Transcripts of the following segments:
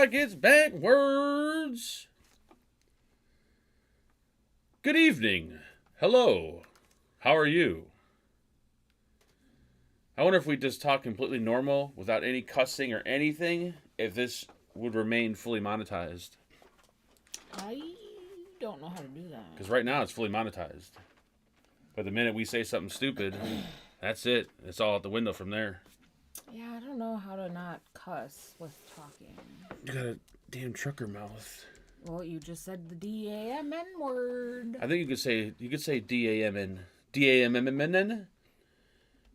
It's backwards. Good evening. Hello. How are you? I wonder if we just talk completely normal without any cussing or anything, if this would remain fully monetized. I don't know how to do that. Because right now it's fully monetized. But the minute we say something stupid, that's it. It's all out the window from there. Yeah, I don't know how to not cuss with talking. You got a damn trucker mouth. Well, you just said the D-A-M-N word. I think you could say D-A-M-N. D-A-M-M-N-N?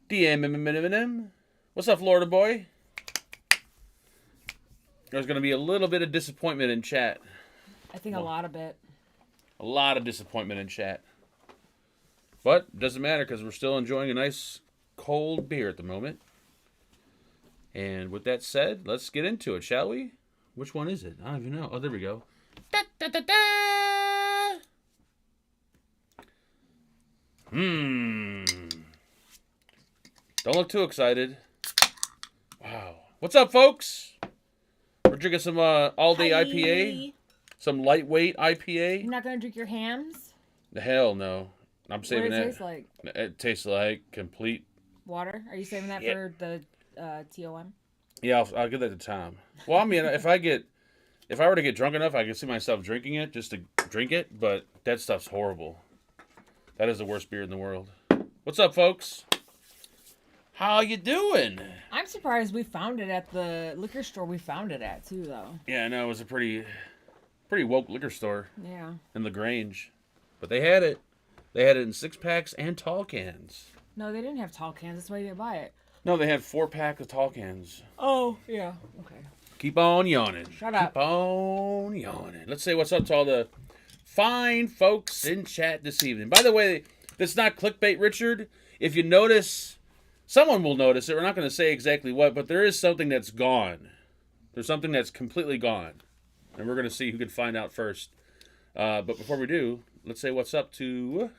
D-A-M-M-M-M-M? What's up, Florida boy? There's going to be a little bit of disappointment in chat. I think a lot of it. A lot of disappointment in chat. But it doesn't matter because we're still enjoying a nice cold beer at the moment. And with that said, let's get into it, shall we? Which one is it? I don't even know. Oh, there we go. Da, da, da, da. Don't look too excited. Wow. What's up, folks? We're drinking some all-day IPA. Some lightweight IPA. You're not going to drink your hams? The hell no. I'm saving that. What does it taste like? It tastes like complete Water? Are you saving that for the TOM? Yeah, I'll give that to Tom. Well, I mean, if I were to get drunk enough, I could see myself drinking it just to drink it, but that stuff's horrible. That is the worst beer in the world. What's up, folks? How you doing? I'm surprised we found it at the liquor store we found it at, too, though. Yeah, I know. It was a pretty woke liquor store. Yeah. In LaGrange. But they had it. They had it in 6-packs and tall cans. No, they didn't have tall cans. That's why you didn't buy it. No, they had 4-pack of tall cans. Oh, yeah. Okay. Keep on yawning. Shut up. Keep on yawning. Let's say what's up to all the fine folks in chat this evening. By the way, that's not clickbait, Richard. If you notice, someone will notice it. We're not going to say exactly what, but there is something that's gone. There's something that's completely gone. And we're going to see who can find out first. But before we do, let's say what's up to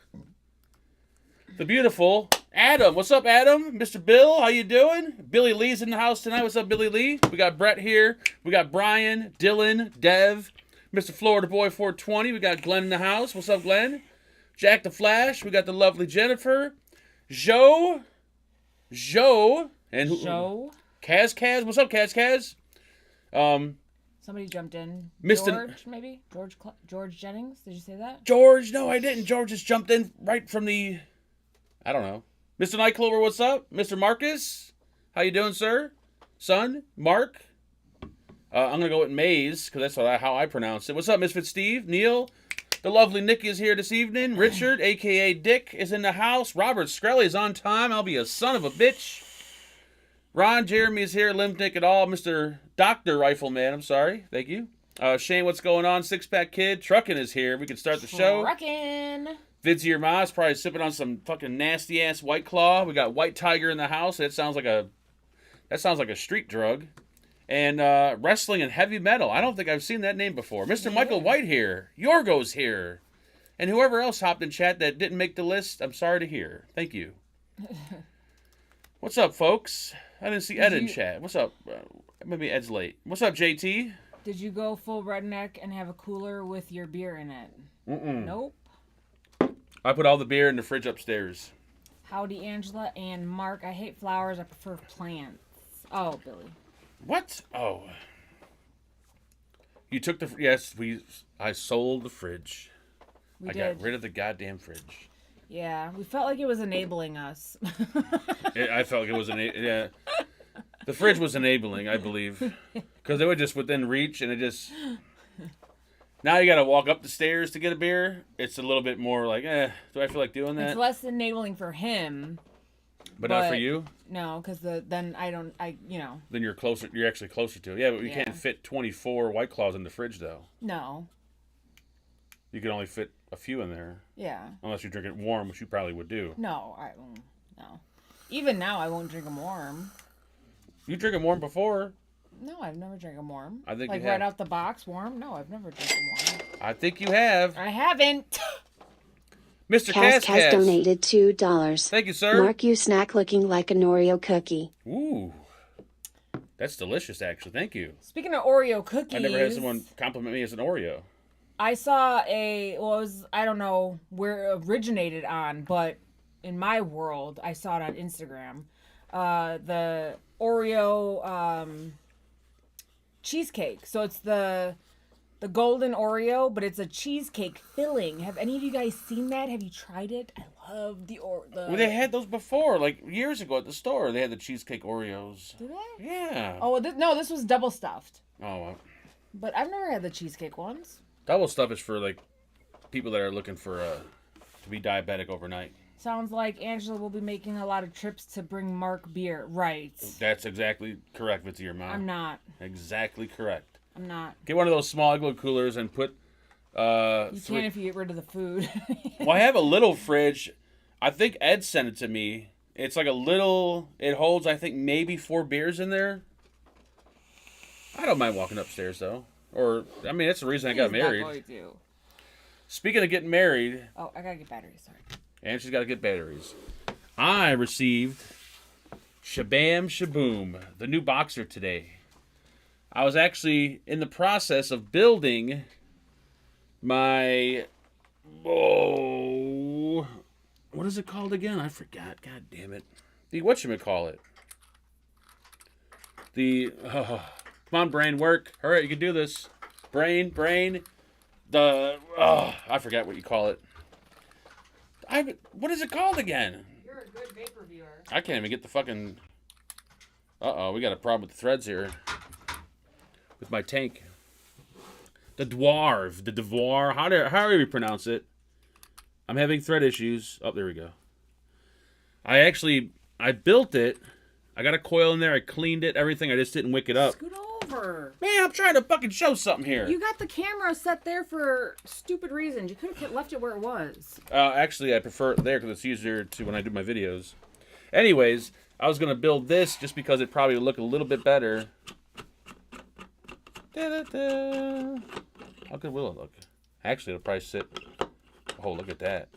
the beautiful Adam. What's up, Adam? Mr. Bill, how you doing? Billy Lee's in the house tonight. What's up, Billy Lee? We got Brett here. We got Brian, Dylan, Dev, Mr. Florida Boy 420. We got Glenn in the house. What's up, Glenn? Jack the Flash. We got the lovely Jennifer. Joe, and Joe. Kaz. What's up, Kaz? Somebody jumped in. Mr. George, maybe? George Jennings? Did you say that? George? No, I didn't. George just jumped in right from the... I don't know. Mr. Nightclover, what's up? Mr. Marcus? How you doing, sir? Son? Mark? I'm going to go with Maze, because that's how I pronounce it. What's up, Misfit Steve? Neil? The lovely Nick is here this evening. Richard, a.k.a. Dick, is in the house. Robert Skrelly is on time. I'll be a son of a bitch. Ron, Jeremy is here. Limnick et al. Mr. Dr. Rifleman, I'm sorry. Thank you. Shane, what's going on? 6-pack Kid. Truckin is here. We can start the show. Truckin'. Vidsy your mom's probably sipping on some fucking nasty ass White Claw. We got White Tiger in the house. That sounds like a street drug. And wrestling and heavy metal. I don't think I've seen that name before. Mr. Michael White here. Yorgo's here. And whoever else hopped in chat that didn't make the list, I'm sorry to hear. Thank you. What's up, folks? I didn't see Ed in chat. What's up? Maybe Ed's late. What's up, JT? Did you go full redneck and have a cooler with your beer in it? Nope. I put all the beer in the fridge upstairs. Howdy, Angela and Mark. I hate flowers. I prefer plants. Oh, Billy. What? Oh. You took the... Yes, I sold the fridge. I got rid of the goddamn fridge. Yeah, we felt like it was enabling us. I felt like it was yeah. The fridge was enabling, I believe. Because they were just within reach, and it just... Now you got to walk up the stairs to get a beer. It's a little bit more like, do I feel like doing that? It's less enabling for him. But not for you? No, because then Then you're closer. You're actually closer to it. Yeah, but you can't fit 24 White Claws in the fridge, though. No. You can only fit a few in there. Yeah. Unless you drink it warm, which you probably would do. No, no. Even now, I won't drink them warm. You drink them warm before. No, I've never drank them warm. I think like you have. Right out the box, warm. No, I've never drank them warm. I think you have. I haven't. Mr. Cass has donated $2. Thank you, sir. Mark, you snack looking like an Oreo cookie. Ooh. That's delicious, actually. Thank you. Speaking of Oreo cookies, I never had someone compliment me as an Oreo. I saw I don't know where it originated on, but in my world, I saw it on Instagram. The Oreo cheesecake. So it's the golden Oreo, but it's a cheesecake filling. Have any of you guys seen that? Have you tried it? I love the Well, they had those before, like years ago at the store. They had the cheesecake Oreos. Do they? Yeah. Oh, no, this was double stuffed. Oh, well. But I've never had the cheesecake ones. Double stuff is for like people that are looking for to be diabetic overnight. Sounds like Angela will be making a lot of trips to bring Mark beer. Right. That's exactly correct, Vitsi, your mom. I'm not. Exactly correct. I'm not. Get one of those small igloo coolers and put. You can if you get rid of the food. Well, I have a little fridge. I think Ed sent it to me. It's like a little. It holds, I think, maybe 4 beers in there. I don't mind walking upstairs though. Or I mean, that's the reason I got married. Not going to. Speaking of getting married. Oh, I gotta get batteries. Sorry. And she's got to get batteries. I received Shabam Shaboom, the new boxer today. I was actually in the process of building my... Oh... What is it called again? I forgot. God damn it. The whatchamacallit. The... come on, brain, work. Hurry, you can do this. Brain. The... I forgot what you call it. What is it called again? You're a good vapor viewer. I can't even get the fucking... Uh-oh, we got a problem with the threads here. With my tank. The Dwarf. How do we pronounce it? I'm having thread issues. Oh, there we go. I built it. I got a coil in there. I cleaned it. Everything. I just didn't wick it up. Scoot over. Man, I'm trying to fucking show something here. You got the camera set there for stupid reasons. You could have left it where it was. Actually, I prefer it there because it's easier to when I do my videos. Anyways, I was going to build this just because it probably would look a little bit better. Da-da-da. How good will it look? Actually, it'll probably sit... Oh, look at that.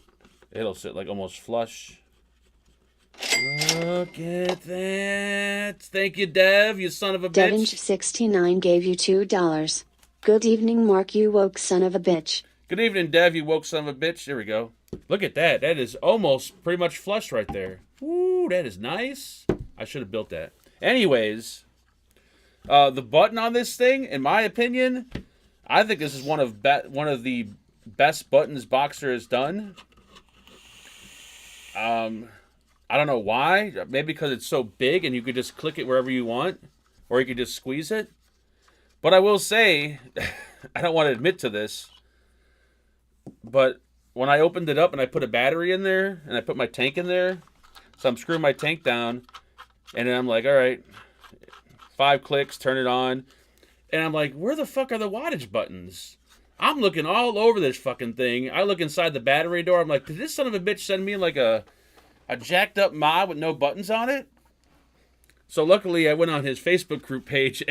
It'll sit like almost flush. Look at that. Thank you, Dev, you son of a bitch. Devinch69 gave you $2. Good evening, Mark, you woke son of a bitch. Good evening, Dev, you woke son of a bitch. There we go. Look at that. That is almost pretty much flush right there. Ooh, that is nice. I should have built that. Anyways, the button on this thing, in my opinion, I think this is one of the best buttons Boxer has done. I don't know why. Maybe because it's so big and you could just click it wherever you want. Or you could just squeeze it. But I will say, I don't want to admit to this, but when I opened it up and I put a battery in there, and I put my tank in there, so I'm screwing my tank down, and then I'm like, all right, 5 clicks, turn it on, and I'm like, where the fuck are the wattage buttons? I'm looking all over this fucking thing. I look inside the battery door, I'm like, did this son of a bitch send me like a jacked up mod with no buttons on it? So luckily I went on his Facebook group page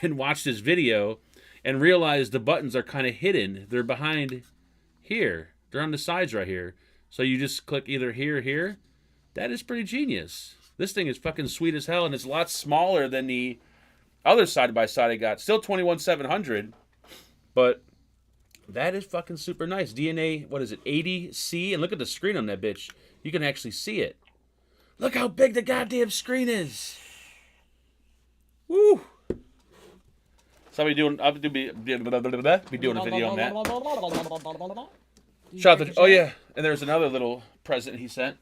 and watched his video and realized the buttons are kind of hidden. They're behind here. They're on the sides right here. So you just click either here or here. That is pretty genius. This thing is fucking sweet as hell, and it's a lot smaller than the other side-by-side I got. Still 21700, but that is fucking super nice. DNA, what is it, 80C? And look at the screen on that bitch. You can actually see it. Look how big the goddamn screen is. Woo! So I'll be doing a video on that. Shout out to, oh yeah, and there's another little present he sent.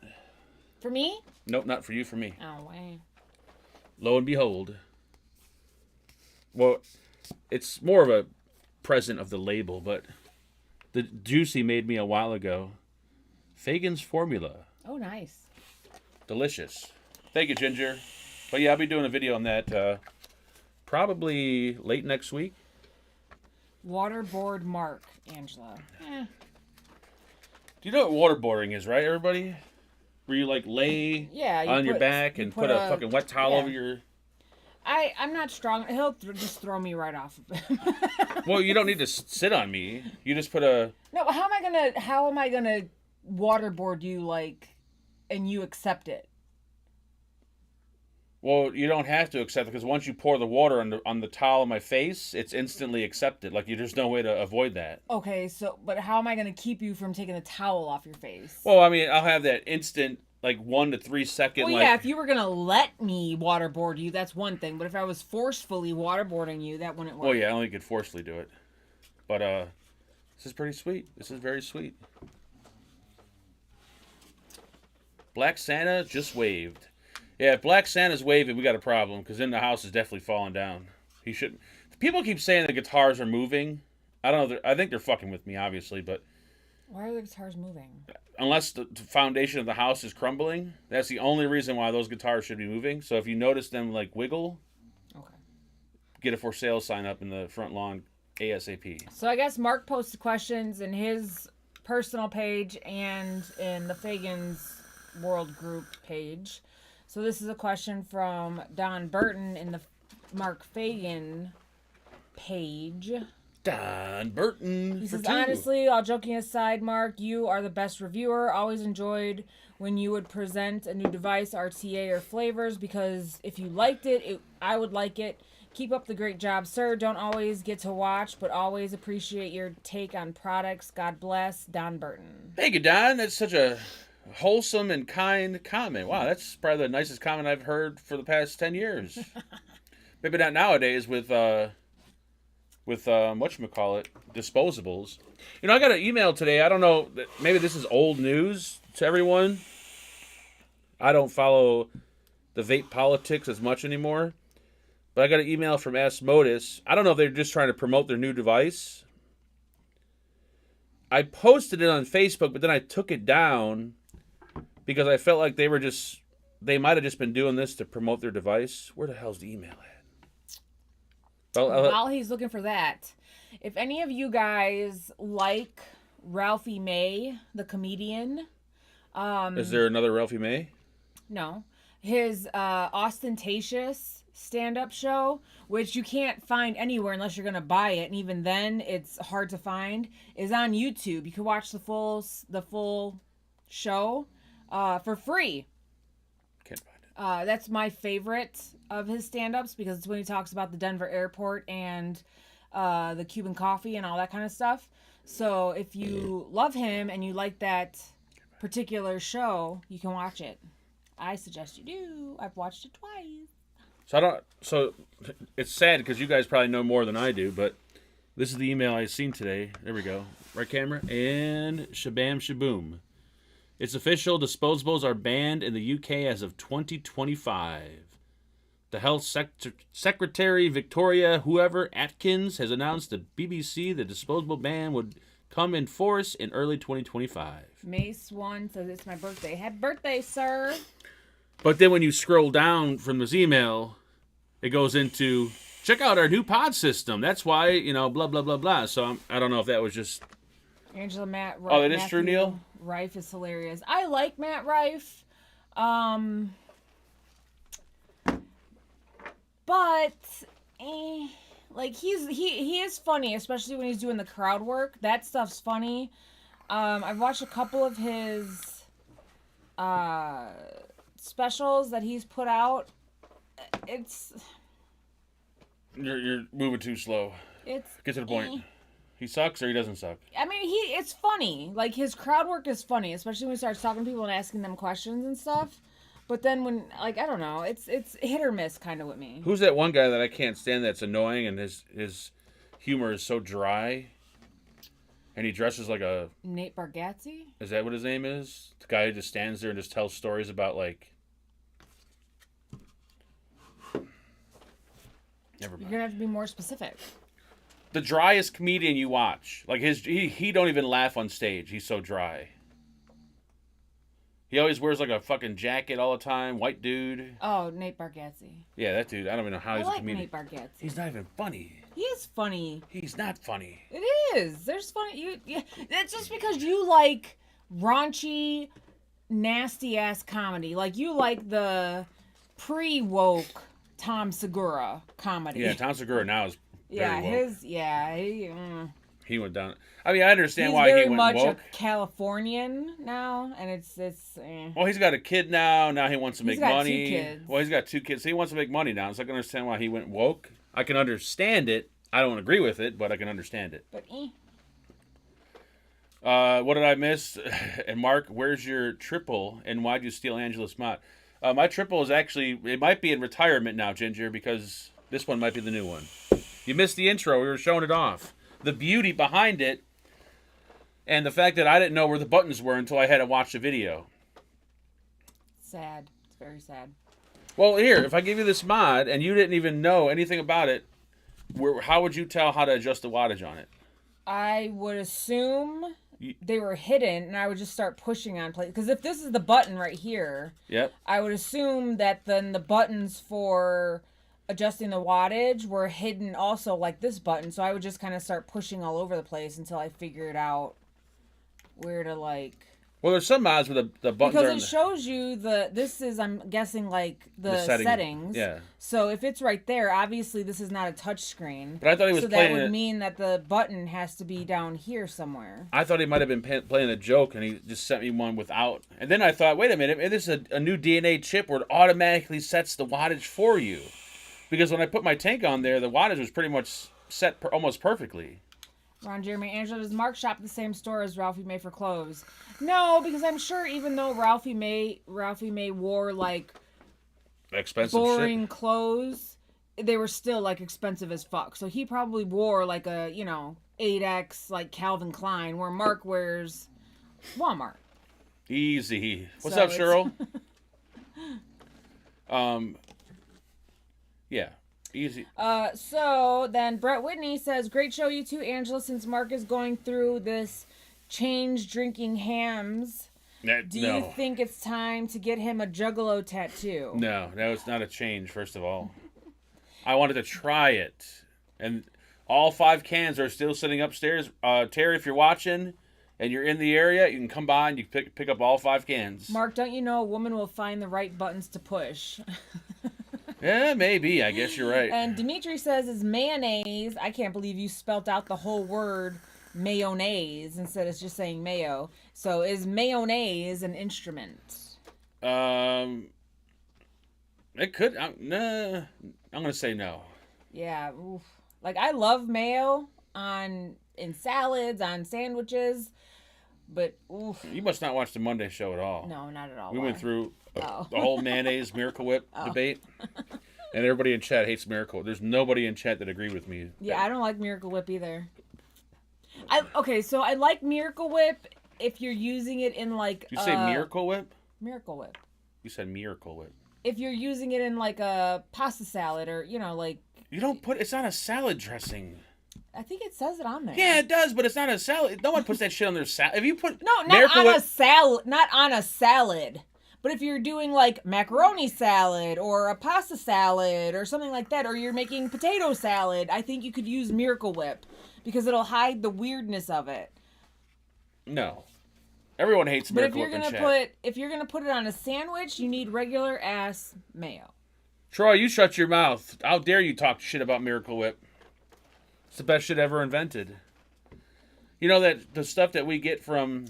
For me? Nope, not for you, for me. Oh, wow. Lo and behold. Well, it's more of a present of the label, but the juice he made me a while ago. Fagan's Formula. Oh, nice. Delicious. Thank you, Ginger. But yeah, I'll be doing a video on that probably late next week. Waterboard Mark, Angela. Do you know what waterboarding is, right, everybody? Where you like lay on your back and put a fucking wet towel over your... I'm not strong. He'll just throw me right off of him. Well, you don't need to sit on me. You just put a... No, how am I gonna waterboard you, like, and you accept it? Well, you don't have to accept it because once you pour the water on the towel on my face, it's instantly accepted. Like there's no way to avoid that. Okay, so but how am I going to keep you from taking the towel off your face? Well, I mean, I'll have that instant, like 1 to 3 second. Well, like, yeah, if you were going to let me waterboard you, that's one thing. But if I was forcefully waterboarding you, that wouldn't work. Well, yeah, I only could forcefully do it. But this is pretty sweet. This is very sweet. Black Santa just waved. Yeah, if Black Santa's waving, we got a problem because then the house is definitely falling down. He should. People keep saying the guitars are moving. I don't know. I think they're fucking with me, obviously, but Why are the guitars moving? unless the foundation of the house is crumbling, that's the only reason why those guitars should be moving. So if you notice them like wiggle, Okay. get a for sale sign up in the front lawn ASAP. So I guess Mark posted questions in his personal page and in the Fagans World Group page. So this is a question from Don Burton in the Mark Fagan page. Don Burton. He for says, two. honestly, all joking aside, Mark, you are the best reviewer. Always enjoyed when you would present a new device, RTA, or flavors, because if you liked it, I would like it. Keep up the great job, sir. Don't always get to watch, but always appreciate your take on products. God bless, Don Burton. Thank you, Don. That's such a wholesome and kind comment. Wow, that's probably the nicest comment I've heard for the past 10 years. Maybe not nowadays with whatchamacallit, Disposables. You know, I got an email today. I don't know, maybe this is old news to everyone. I don't follow the vape politics as much anymore. But I got an email from Asmodus. I don't know if they're just trying to promote their new device. I posted it on Facebook, but then I took it down because I felt like they might have just been doing this to promote their device. Where the hell's the email at? While he's looking for that, if any of you guys like Ralphie May, the comedian, Is there another Ralphie May? no, his ostentatious stand-up show, which you can't find anywhere unless you're gonna buy it, and even then it's hard to find, is on YouTube. You can watch the full show for free. Can't find it. That's my favorite of his stand-ups because it's when he talks about the Denver airport and the Cuban coffee and all that kind of stuff. So if you love him and you like that particular show, you can watch it. I suggest you do. I've watched it twice. So it's sad because you guys probably know more than I do, but this is the email I seen today. There we go. Right camera. And shabam shaboom. It's official. Disposables are banned in the UK as of 2025. The Health Secretary, Victoria whoever Atkins, has announced to BBC the disposable ban would come in force in early 2025. May Swan says it's my birthday. Happy birthday, sir. But then when you scroll down from this email, it goes into, check out our new pod system. That's why, blah, blah, blah, blah. So I don't know if that was just... Angela Matt Rife. Oh, it is true, Neil? Rife is hilarious. I like Matt Rife. But like he is funny, especially when he's doing the crowd work. That stuff's funny. I've watched a couple of his specials that he's put out. It's You're moving too slow. Get to the point. He sucks or he doesn't suck? I mean, it's funny. Like, his crowd work is funny, especially when he starts talking to people and asking them questions and stuff. But then when, like, I don't know, it's hit or miss kind of with me. Who's that one guy that I can't stand that's annoying and his humor is so dry? And he dresses like a... Nate Bargatze? Is that what his name is? The guy who just stands there and just tells stories about, like... Never mind. You're going to have to be more specific. The driest comedian you watch. Like, he don't even laugh on stage. He's so dry. He always wears, like, a fucking jacket all the time. White dude. Oh, Nate Bargatze. Yeah, that dude. I don't even know how he's a comedian. Nate Bargatze. He's not even funny. He is funny. He's not funny. It is. There's funny. It's just because you like raunchy, nasty-ass comedy. Like, you like the pre-woke Tom Segura comedy. Yeah, Tom Segura now is very woke. He went down. I mean, I understand He's why very he went much woke. a Californian now, and it's. Well, he's got a kid now. Now he wants to make got money. 2 kids. Well, he's got 2 kids. So he wants to make money now. So I can understand why he went woke. I can understand it. I don't agree with it, but I can understand it. But What did I miss? And Mark, where's your triple? And why'd you steal Angela's mod? My triple is actually, it might be in retirement now, Ginger, because this one might be the new one. You missed the intro. We were showing it off. The beauty behind it, and the fact that I didn't know where the buttons were until I had to watch the video. sad. It's very sad. Well, here, if I give you this mod and you didn't even know anything about it, how would you tell how to adjust the wattage on it? I would assume they were hidden, and I would just start pushing on play. Because if this is the button right here, Yep. I would assume that then the buttons for adjusting the wattage were hidden also like this button. So I would just kind of start pushing all over the place until I figured out where to like... Well, there's some mods where the buttons are Because it shows you this is, I'm guessing, like the settings. Yeah. So if it's right there, obviously this is not a touch screen. But I thought he was so playing that would it. mean that the button has to be down here somewhere. I thought he might have been playing a joke, and he just sent me one without. And then I thought, wait a minute, this is a new DNA chip where it automatically sets the wattage for you. Because when I put my tank on there, the wattage was pretty much set almost perfectly. Ron Jeremy, Angela, does Mark shop at the same store as Ralphie May for clothes? No, because I'm sure even though Ralphie May wore like Expensive boring shit. clothes, they were still like expensive as fuck. So he probably wore like a 8X like Calvin Klein, where Mark wears Walmart. Easy. What's So up, Cheryl? Yeah. Easy. So then Brett Whitney says, great show, you two, Angela, since Mark is going through this change drinking hams. Do you think it's time to get him a Juggalo tattoo? No, it's not a change, first of all. I wanted to try it. And all 5 cans are still sitting upstairs. Terry, if you're watching and you're in the area, you can come by and you can pick up all 5 cans. Mark, don't you know a woman will find the right buttons to push? Yeah, maybe. I guess you're right. And Dimitri says, is mayonnaise. I can't believe you spelt out the whole word mayonnaise instead of just saying mayo. So is mayonnaise an instrument? It could. I'm going to say no. Yeah. Oof. Like, I love mayo in salads, on sandwiches. But, oof. You must not watch the Monday show at all. No, not at all. We went through the Oh. whole mayonnaise Miracle Whip debate. And everybody in chat hates Miracle. There's nobody in chat that agreed with me. Yeah, I don't like Miracle Whip either. So I like Miracle Whip if you're using it in like... Did you say Miracle Whip? Miracle Whip. You said Miracle Whip. If you're using it in like a pasta salad or, like... You don't put... It's not a salad dressing. I think it says it on there. Yeah, it does, but it's not a salad. No one puts that shit on their salad. If you put... No, not Miracle on Whip... a salad. Not on a salad. But if you're doing like macaroni salad or a pasta salad or something like that, or you're making potato salad, I think you could use Miracle Whip because it'll hide the weirdness of it. No. Everyone hates Miracle Whip in chat. If you're gonna put it on a sandwich, you need regular ass mayo. Troy, you shut your mouth. How dare you talk shit about Miracle Whip? It's the best shit ever invented. You know that the stuff that we get from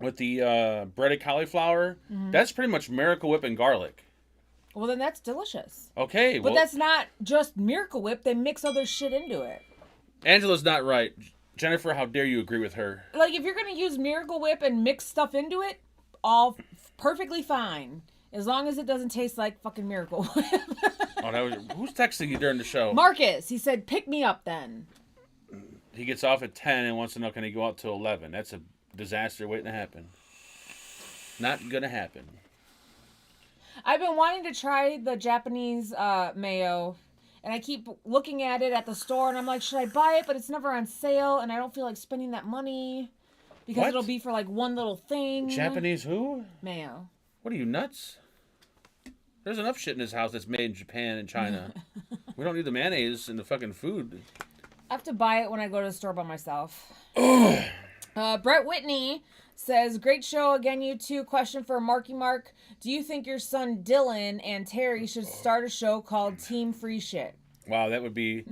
with the breaded cauliflower, that's pretty much Miracle Whip and garlic. Well, then that's delicious. Okay, But that's not just Miracle Whip. They mix other shit into it. Angela's not right. Jennifer, how dare you agree with her? Like, if you're going to use Miracle Whip and mix stuff into it, all perfectly fine. As long as it doesn't taste like fucking Miracle Whip. Who's texting you during the show? Marcus, he said, pick me up then. He gets off at 10 and wants to know, can he go out till 11? That's a disaster waiting to happen. Not gonna happen. I've been wanting to try the Japanese mayo, and I keep looking at it at the store, and I'm like, should I buy it? But it's never on sale, and I don't feel like spending that money because it'll be for like one little thing. Japanese who? Mayo. What are you, nuts? There's enough shit in this house that's made in Japan and China. We don't need the mayonnaise in the fucking food. I have to buy it when I go to the store by myself. Brett Whitney says, great show again, you two. Question for Marky Mark. Do you think your son Dylan and Terry should start a show called Team Free Shit? Wow, that would be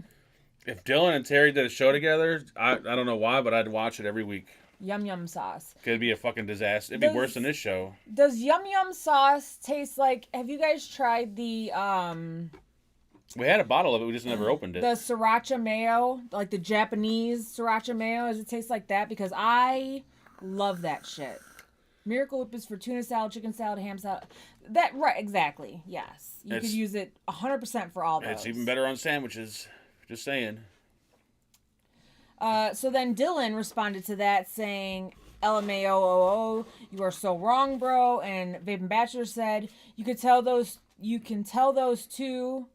If Dylan and Terry did a show together, I don't know why, but I'd watch it every week. Yum Yum sauce. It'd be a fucking disaster. It'd be worse than this show. Does Yum Yum sauce taste like... Have you guys tried the... We had a bottle of it. We just never opened it. The sriracha mayo, like the Japanese sriracha mayo. Does it taste like that? Because I love that shit. Miracle Whip is for tuna salad, chicken salad, ham salad. That right, exactly. Yes, you could use it 100% for all those. It's even better on sandwiches. Just saying. So then Dylan responded to that saying, "LMAO, you are so wrong, bro." And Vape Bachelor said, "You can tell those two."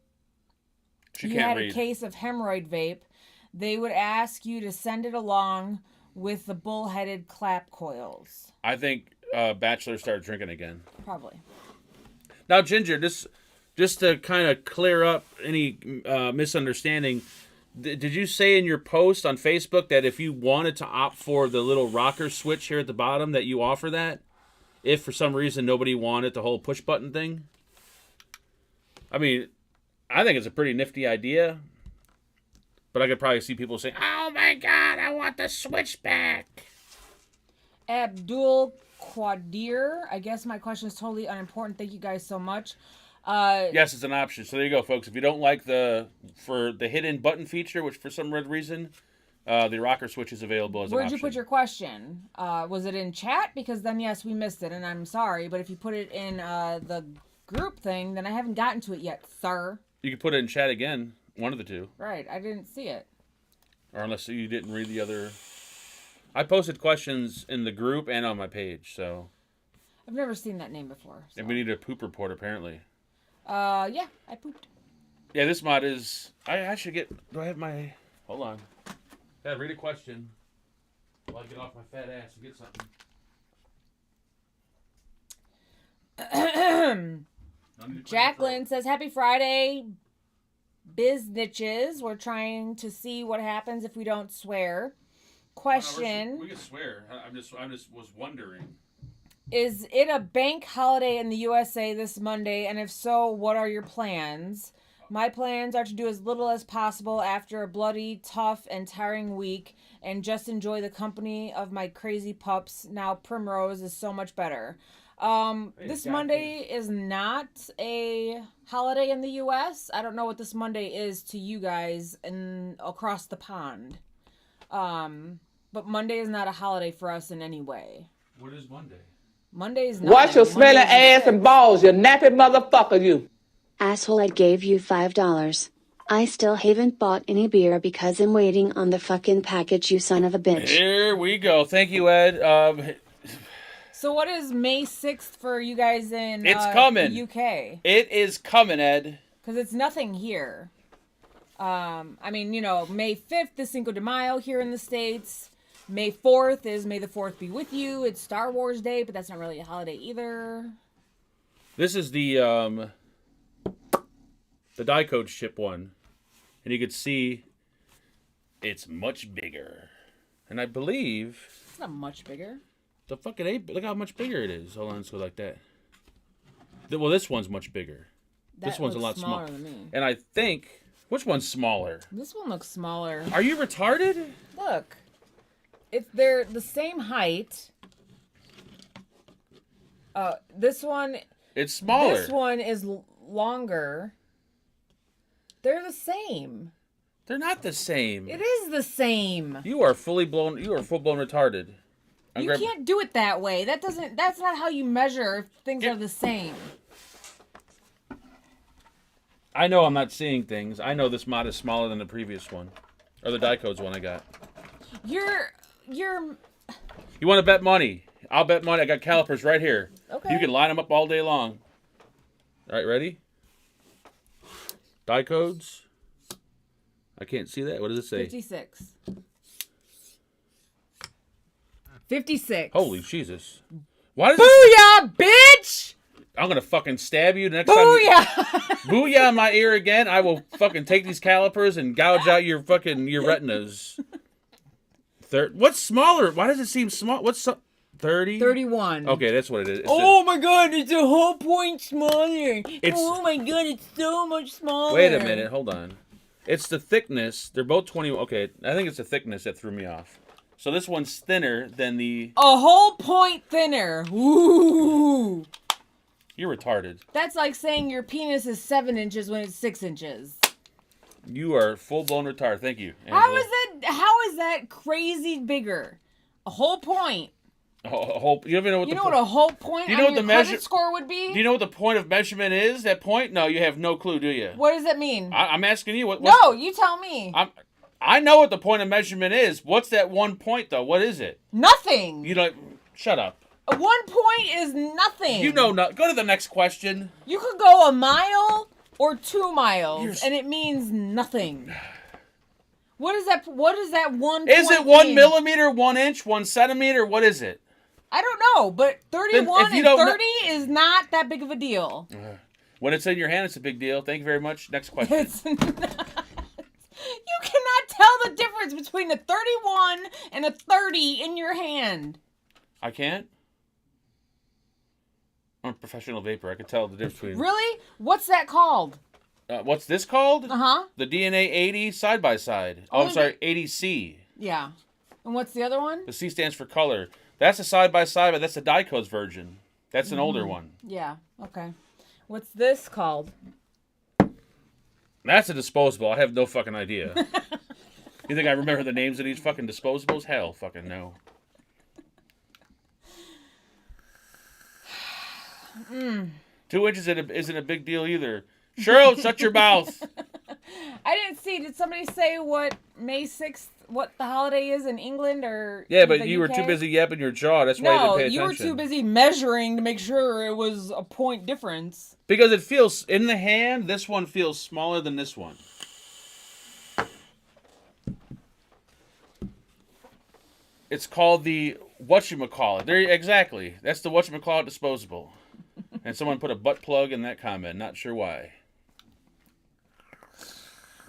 She you can't had read. A case of hemorrhoid vape, they would ask you to send it along with the bullheaded clap coils. I think Bachelor started drinking again. Probably. Now, Ginger, just to kind of clear up any misunderstanding, did you say in your post on Facebook that if you wanted to opt for the little rocker switch here at the bottom that you offer that? If for some reason nobody wanted the whole push button thing? I mean... I think it's a pretty nifty idea, but I could probably see people saying, "Oh my God, I want the switch back." Abdul Qadir, I guess my question is totally unimportant. Thank you guys so much. Yes, it's an option. So there you go, folks. If you don't like the hidden button feature, which for some weird reason, the rocker switch is available as an option. Where'd you put your question? Was it in chat? Because then yes, we missed it, and I'm sorry. But if you put it in the group thing, then I haven't gotten to it yet, sir. You can put it in chat again. One of the two. Right. I didn't see it. Or unless you didn't read the other. I posted questions in the group and on my page, so. I've never seen that name before. So. And we need a poop report, apparently. Yeah, I pooped. Yeah, this mod is. I should get. Do I have my. Hold on. Gotta read a question while I get off my fat ass and get something. Jacqueline says, "Happy Friday, biznitches. We're trying to see what happens if we don't swear." Question: We can swear. I just was wondering. Is it a bank holiday in the USA this Monday? And if so, what are your plans? My plans are to do as little as possible after a bloody, tough, and tiring week, and just enjoy the company of my crazy pups. Now Primrose is so much better. This Monday is not a holiday in the U.S. I don't know what this Monday is to you guys across the pond. But Monday is not a holiday for us in any way. What is Monday? Monday is not. Watch your smelling ass and balls, you nappy motherfucker, you. Asshole, I gave you $5. I still haven't bought any beer because I'm waiting on the fucking package, you son of a bitch. Here we go. Thank you, Ed. So what is May 6th for you guys in It's coming. the UK? It is coming, Ed. Because it's nothing here. I mean, May 5th is Cinco de Mayo here in the States. May 4th is May the 4th be with you. It's Star Wars Day, but that's not really a holiday either. This is the die code ship one. And you can see it's much bigger. And I believe... It's not much bigger. The fucking 8, look how much bigger it is. Hold on, let's go like that. Well, this one's much bigger. This one's a lot smaller than me. And I think, which one's smaller? This one looks smaller. Are you retarded? Look. They're the same height. This one... It's smaller. This one is longer. They're the same. They're not the same. It is the same. You are full blown retarded. You can't do it that way. That's not how you measure if things are the same. I know I'm not seeing things. I know this mod is smaller than the previous one. Or the die codes one I got. You're You want to bet money? I'll bet money. I got calipers right here. Okay. You can line them up all day long. All right, ready? Die codes. I can't see that. What does it say? 56. 56. Holy Jesus. Why does Booyah, bitch! I'm going to fucking stab you next Booyah! time. Booyah in my ear again. I will fucking take these calipers and gouge out your retinas. What's smaller? Why does it seem small? What's 30? 31. Okay, that's what it is. Oh my god, it's a whole point smaller. Oh my god, it's so much smaller. Wait a minute, hold on. It's the thickness. They're both 20. Okay, I think it's the thickness that threw me off. So this one's thinner than the... A whole point thinner. Ooh. You're retarded. That's like saying your penis is 7 inches when it's 6 inches. You are full-blown retarded. Thank you, Angela. How is that crazy bigger? A whole point. A whole... You don't even know what what a whole point on your credit score would be? Do you know what the point of measurement is? That point? No, you have no clue, do you? What does that mean? I'm asking you. No, you tell me. I know what the point of measurement is. What's that one point, though? What is it? Nothing. You know... Shut up. 1 point is nothing. You know not. Go to the next question. You could go a mile or 2 miles, and it means nothing. What is that 1 point Is it 1 mean? millimeter, 1 inch, 1 centimeter? What is it? I don't know, but 31 and 30 is not that big of a deal. When it's in your hand, it's a big deal. Thank you very much. Next question. It's not. You cannot tell the difference between a 31 and a 30 in your hand. I can't? I'm a professional vapor. I can tell the difference between... Really? What's that called? What's this called? Uh-huh. The DNA 80 side-by-side. Oh, I'm sorry, 80C. Yeah. And what's the other one? The C stands for color. That's a side-by-side, but that's the Dico's version. That's an older one. Yeah. Okay. What's this called? That's a disposable. I have no fucking idea. You think I remember the names of these fucking disposables? Hell fucking no. 2 inches isn't a big deal either. Cheryl, shut your mouth. I didn't see. Did somebody say what May 6th, what the holiday is in England or Yeah, but the you were UK? too busy yapping your jaw. That's why you didn't pay attention. No, you were too busy measuring to make sure it was a point difference. Because it feels, in the hand, this one feels smaller than this one. It's called the whatchamacallit. There, exactly. That's the whatchamacallit disposable. And someone put a butt plug in that comment. Not sure why.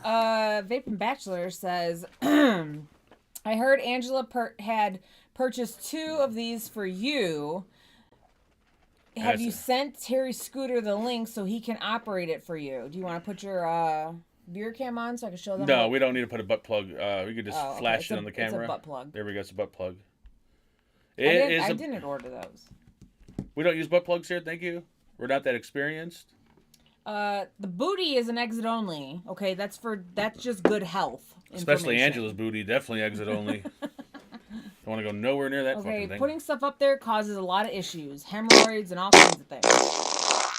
Vaping Bachelor says, I heard Angela had purchased 2 of these for you. Have you sent Terry Scooter the link so he can operate it for you? Do you want to put your beer cam on so I can show them? No, we don't need to put a butt plug. We could just flash it on the camera. It's a butt plug. There we go. It's a butt plug. I didn't order those. We don't use butt plugs here, thank you. We're not that experienced. The booty is an exit only. Okay, that's just good health. Especially Angela's booty, definitely exit only. Don't want to go nowhere near that fucking thing. Putting stuff up there causes a lot of issues, hemorrhoids and all kinds of things.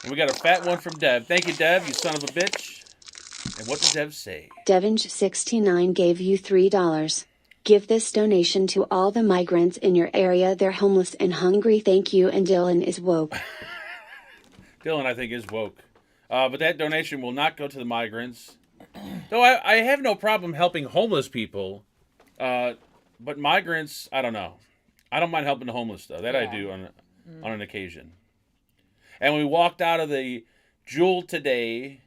And we got a fat one from Dev. Thank you, Dev, you son of a bitch. And what did Dev say? Devenge69 gave you $3. Give this donation to all the migrants in your area. They're homeless and hungry. Thank you. And Dylan is woke. Dylan, I think, is woke. But that donation will not go to the migrants. Though I have no problem helping homeless people. But migrants, I don't know. I don't mind helping the homeless, though. That I do on an occasion. And when we walked out of the Jewel today,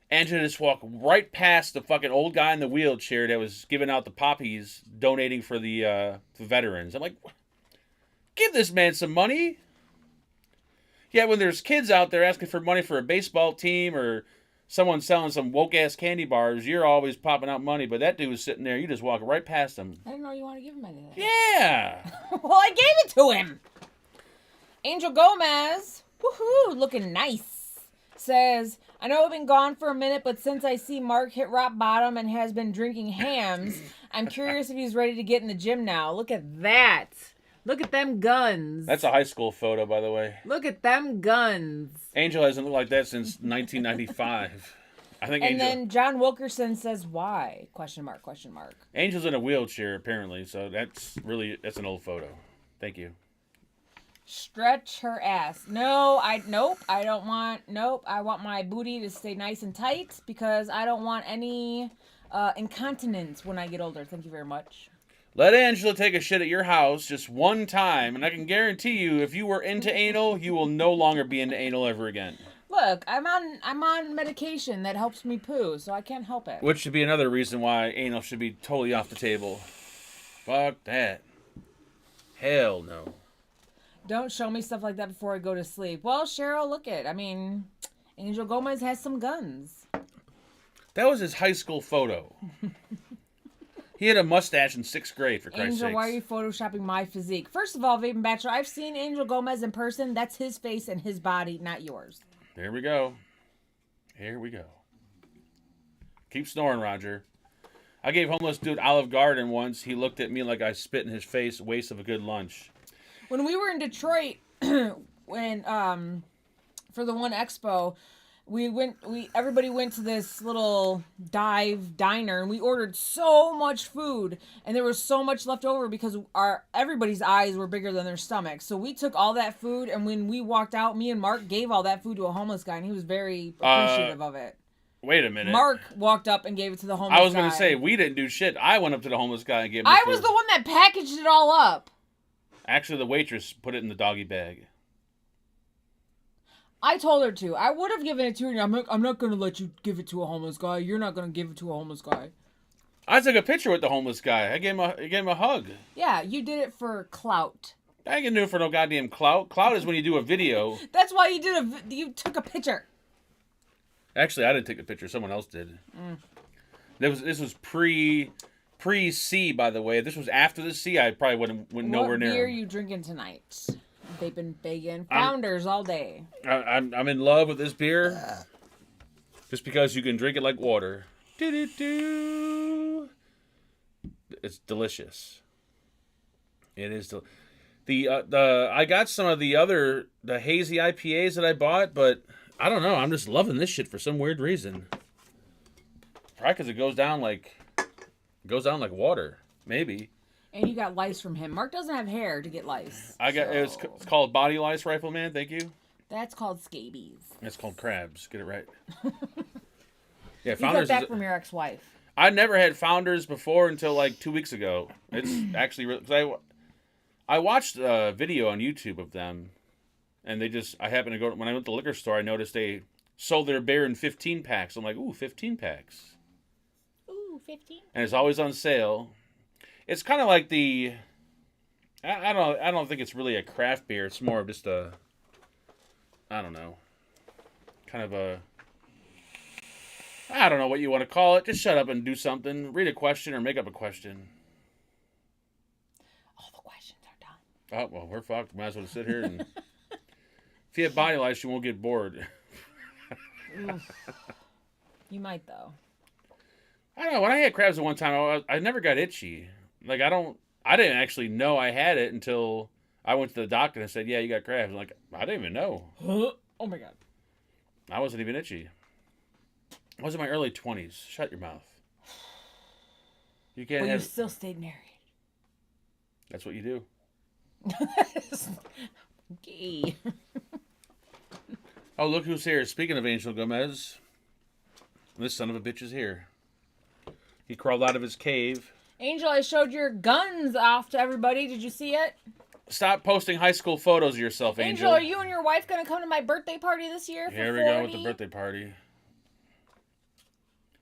Angela just walked right past the fucking old guy in the wheelchair that was giving out the poppies, donating for the veterans. I'm like, give this man some money. Yeah, when there's kids out there asking for money for a baseball team or someone selling some woke-ass candy bars, you're always popping out money. But that dude was sitting there. You just walk right past him. I didn't know you want to give him anything. Yeah. Well, I gave it to him. Angel Gomez, woohoo, looking nice, says, I know I've been gone for a minute, but since I see Mark hit rock bottom and has been drinking hams, I'm curious if he's ready to get in the gym now. Look at that. Look at them guns. That's a high school photo, by the way. Look at them guns. Angel hasn't looked like that since 1995. I think. And then John Wilkerson says, "Why?" Question mark. Question mark. Angel's in a wheelchair apparently, so that's an old photo. Thank you. Stretch her ass. Nope. I don't want. Nope. I want my booty to stay nice and tight because I don't want any incontinence when I get older. Thank you very much. Let Angela take a shit at your house just one time, and I can guarantee you, if you were into anal, you will no longer be into anal ever again. Look, I'm on medication that helps me poo, so I can't help it. Which should be another reason why anal should be totally off the table. Fuck that. Hell no. Don't show me stuff like that before I go to sleep. Well, Cheryl, look it. I mean, Angel Gomez has some guns. That was his high school photo. He had a mustache in 6th grade, for Christ's Angel, sakes. why are you photoshopping my physique? First of all, Vape and Bachelor, I've seen Angel Gomez in person. That's his face and his body, not yours. There we go. Here we go. Keep snoring, Roger. I gave homeless dude Olive Garden once. He looked at me like I spit in his face. Waste of a good lunch. When we were in Detroit, when for the one expo, everybody went to this little dive diner and we ordered so much food and there was so much left over because everybody's eyes were bigger than their stomachs. So we took all that food and when we walked out, me and Mark gave all that food to a homeless guy and he was very appreciative of it. Wait a minute. Mark walked up and gave it to the homeless guy. I was going to say, we didn't do shit. I went up to the homeless guy and gave him the food. I was the one that packaged it all up. Actually, the waitress put it in the doggy bag. I told her to. I would have given it to her. I'm not going to let you give it to a homeless guy. You're not going to give it to a homeless guy. I took a picture with the homeless guy. I gave him a hug. Yeah, you did it for clout. I ain't gonna do it for no goddamn clout. Clout is when you do a video. That's why you took a picture. Actually, I didn't take a picture. Someone else did. This was pre-C, by the way. If this was after the C, I probably wouldn't nowhere near. What beer are you drinking tonight? Vaping Bacon. Founders all day. I'm in love with this beer. Just because you can drink it like water. Do-do-do. It's delicious. It is. I got some of the hazy IPAs that I bought, but I don't know. I'm just loving this shit for some weird reason. Probably because it goes down like water. Maybe. And you got lice from him. Mark doesn't have hair to get lice. It's called body lice, Rifleman. Thank you. That's called scabies. It's called crabs. Get it right. Yeah, You got Founders. that from your ex-wife. I never had Founders before until like 2 weeks ago. It's actually because I watched a video on YouTube of them, and I happened to go when I went to the liquor store. I noticed they sold their beer in 15 packs. I'm like, ooh, 15 packs. Ooh, 15. And it's always on sale. It's kind of like I don't think it's really a craft beer. It's more of just I don't know, kind of I don't know what you want to call it. Just shut up and do something. Read a question or make up a question. All the questions are done. Oh, well, we're fucked. Might as well sit here and... If you have body lice, you won't get bored. You might, though. I don't know. When I had crabs at one time, I never got itchy. Like, I didn't actually know I had it until I went to the doctor and I said, yeah, you got crabs. I'm like, I didn't even know. Oh, my God. I wasn't even itchy. I was in my early 20s. Shut your mouth. You can't But have... you still stayed married. That's what you do. Okay. Oh, look who's here. Speaking of Angel Gomez, this son of a bitch is here. He crawled out of his cave. Angel, I showed your guns off to everybody. Did you see it? Stop posting high school photos of yourself, Angel. Angel, are you and your wife going to come to my birthday party this year? Here we go with the birthday party.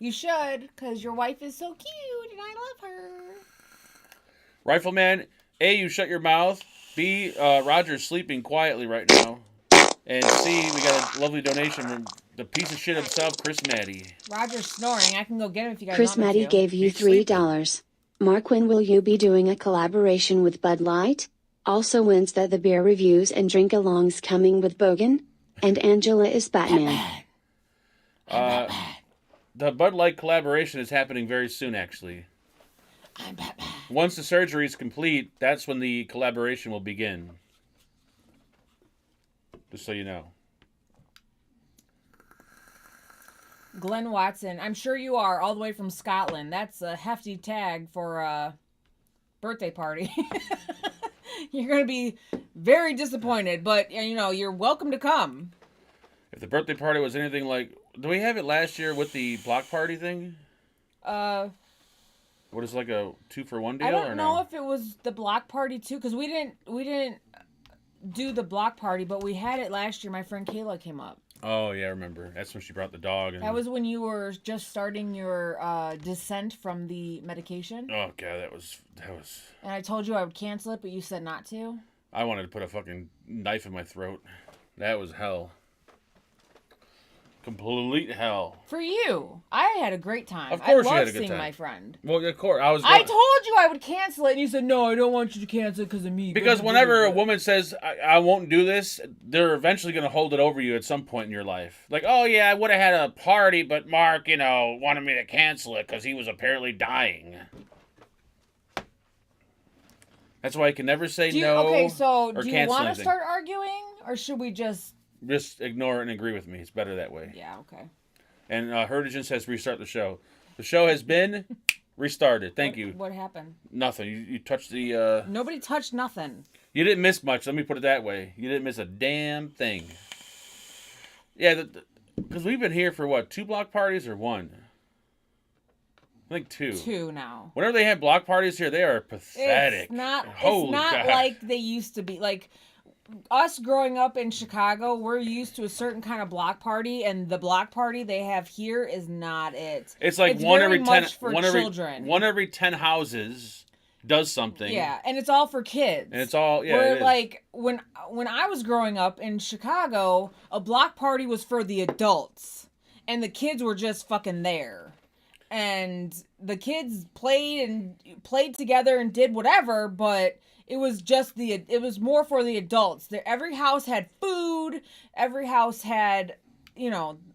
You should, because your wife is so cute and I love her. Rifleman, A, you shut your mouth. B, Roger's sleeping quietly right now. And C, we got a lovely donation from the piece of shit himself, Chris Maddie. Roger's snoring. I can go get him if you guys Chris want me Maddie to. gave you $3. Mark, when will you be doing a collaboration with Bud Light? Also, when's that the beer reviews and drink-alongs coming with Bogan? And Angela is Batman. The Bud Light collaboration is happening very soon, actually. I'm Batman. Once the surgery is complete, that's when the collaboration will begin. Just so you know. Glenn Watson, I'm sure you are, all the way from Scotland. That's a hefty tag for a birthday party. You're going to be very disappointed, but, you know, you're welcome to come. If the birthday party was anything like... Do we have it last year with the block party thing? What is like a 2-for-1 deal? I don't or know no? if it was the block party too, because we didn't do the block party, but we had it last year. My friend Kayla came up. Oh yeah, I remember. That's when she brought the dog. And... That was when you were just starting your descent from the medication. Oh god, that was. And I told you I would cancel it, but you said not to. I wanted to put a fucking knife in my throat. That was hell. Complete hell. For you. I had a great time. Of course I you loved had a good seeing time. my friend. Well, of course. I told you I would cancel it, and you said, no, I don't want you to cancel it because of me. Because whenever a woman says, I won't do this, they're eventually going to hold it over you at some point in your life. Like, oh, yeah, I would have had a party, but Mark, wanted me to cancel it because he was apparently dying. That's why I can never say no. Okay, so or do you cancel want to anything. start arguing, or should we just ignore it and agree with me? It's better that way. Yeah, okay. And Herdigen says restart the show. The show has been restarted. Thank you. What happened? Nothing. You touched the... Nobody touched nothing. You didn't miss much. Let me put it that way. You didn't miss a damn thing. Yeah, because we've been here for, what, 2 block parties or 1? I think 2. 2 now. Whenever they have block parties here, they are pathetic. It's not Holy God. like they used to be. Like, us growing up in Chicago, we're used to a certain kind of block party, and the block party they have here is not it. It's like it's one very every 10 much for one children. one every 10 houses does something. Yeah, and it's all for kids. And it's all Where it is. like when I was growing up in Chicago, a block party was for the adults, and the kids were just fucking there. And the kids played together and did whatever, but it was just it was more for the adults. Every house had food. Every house had,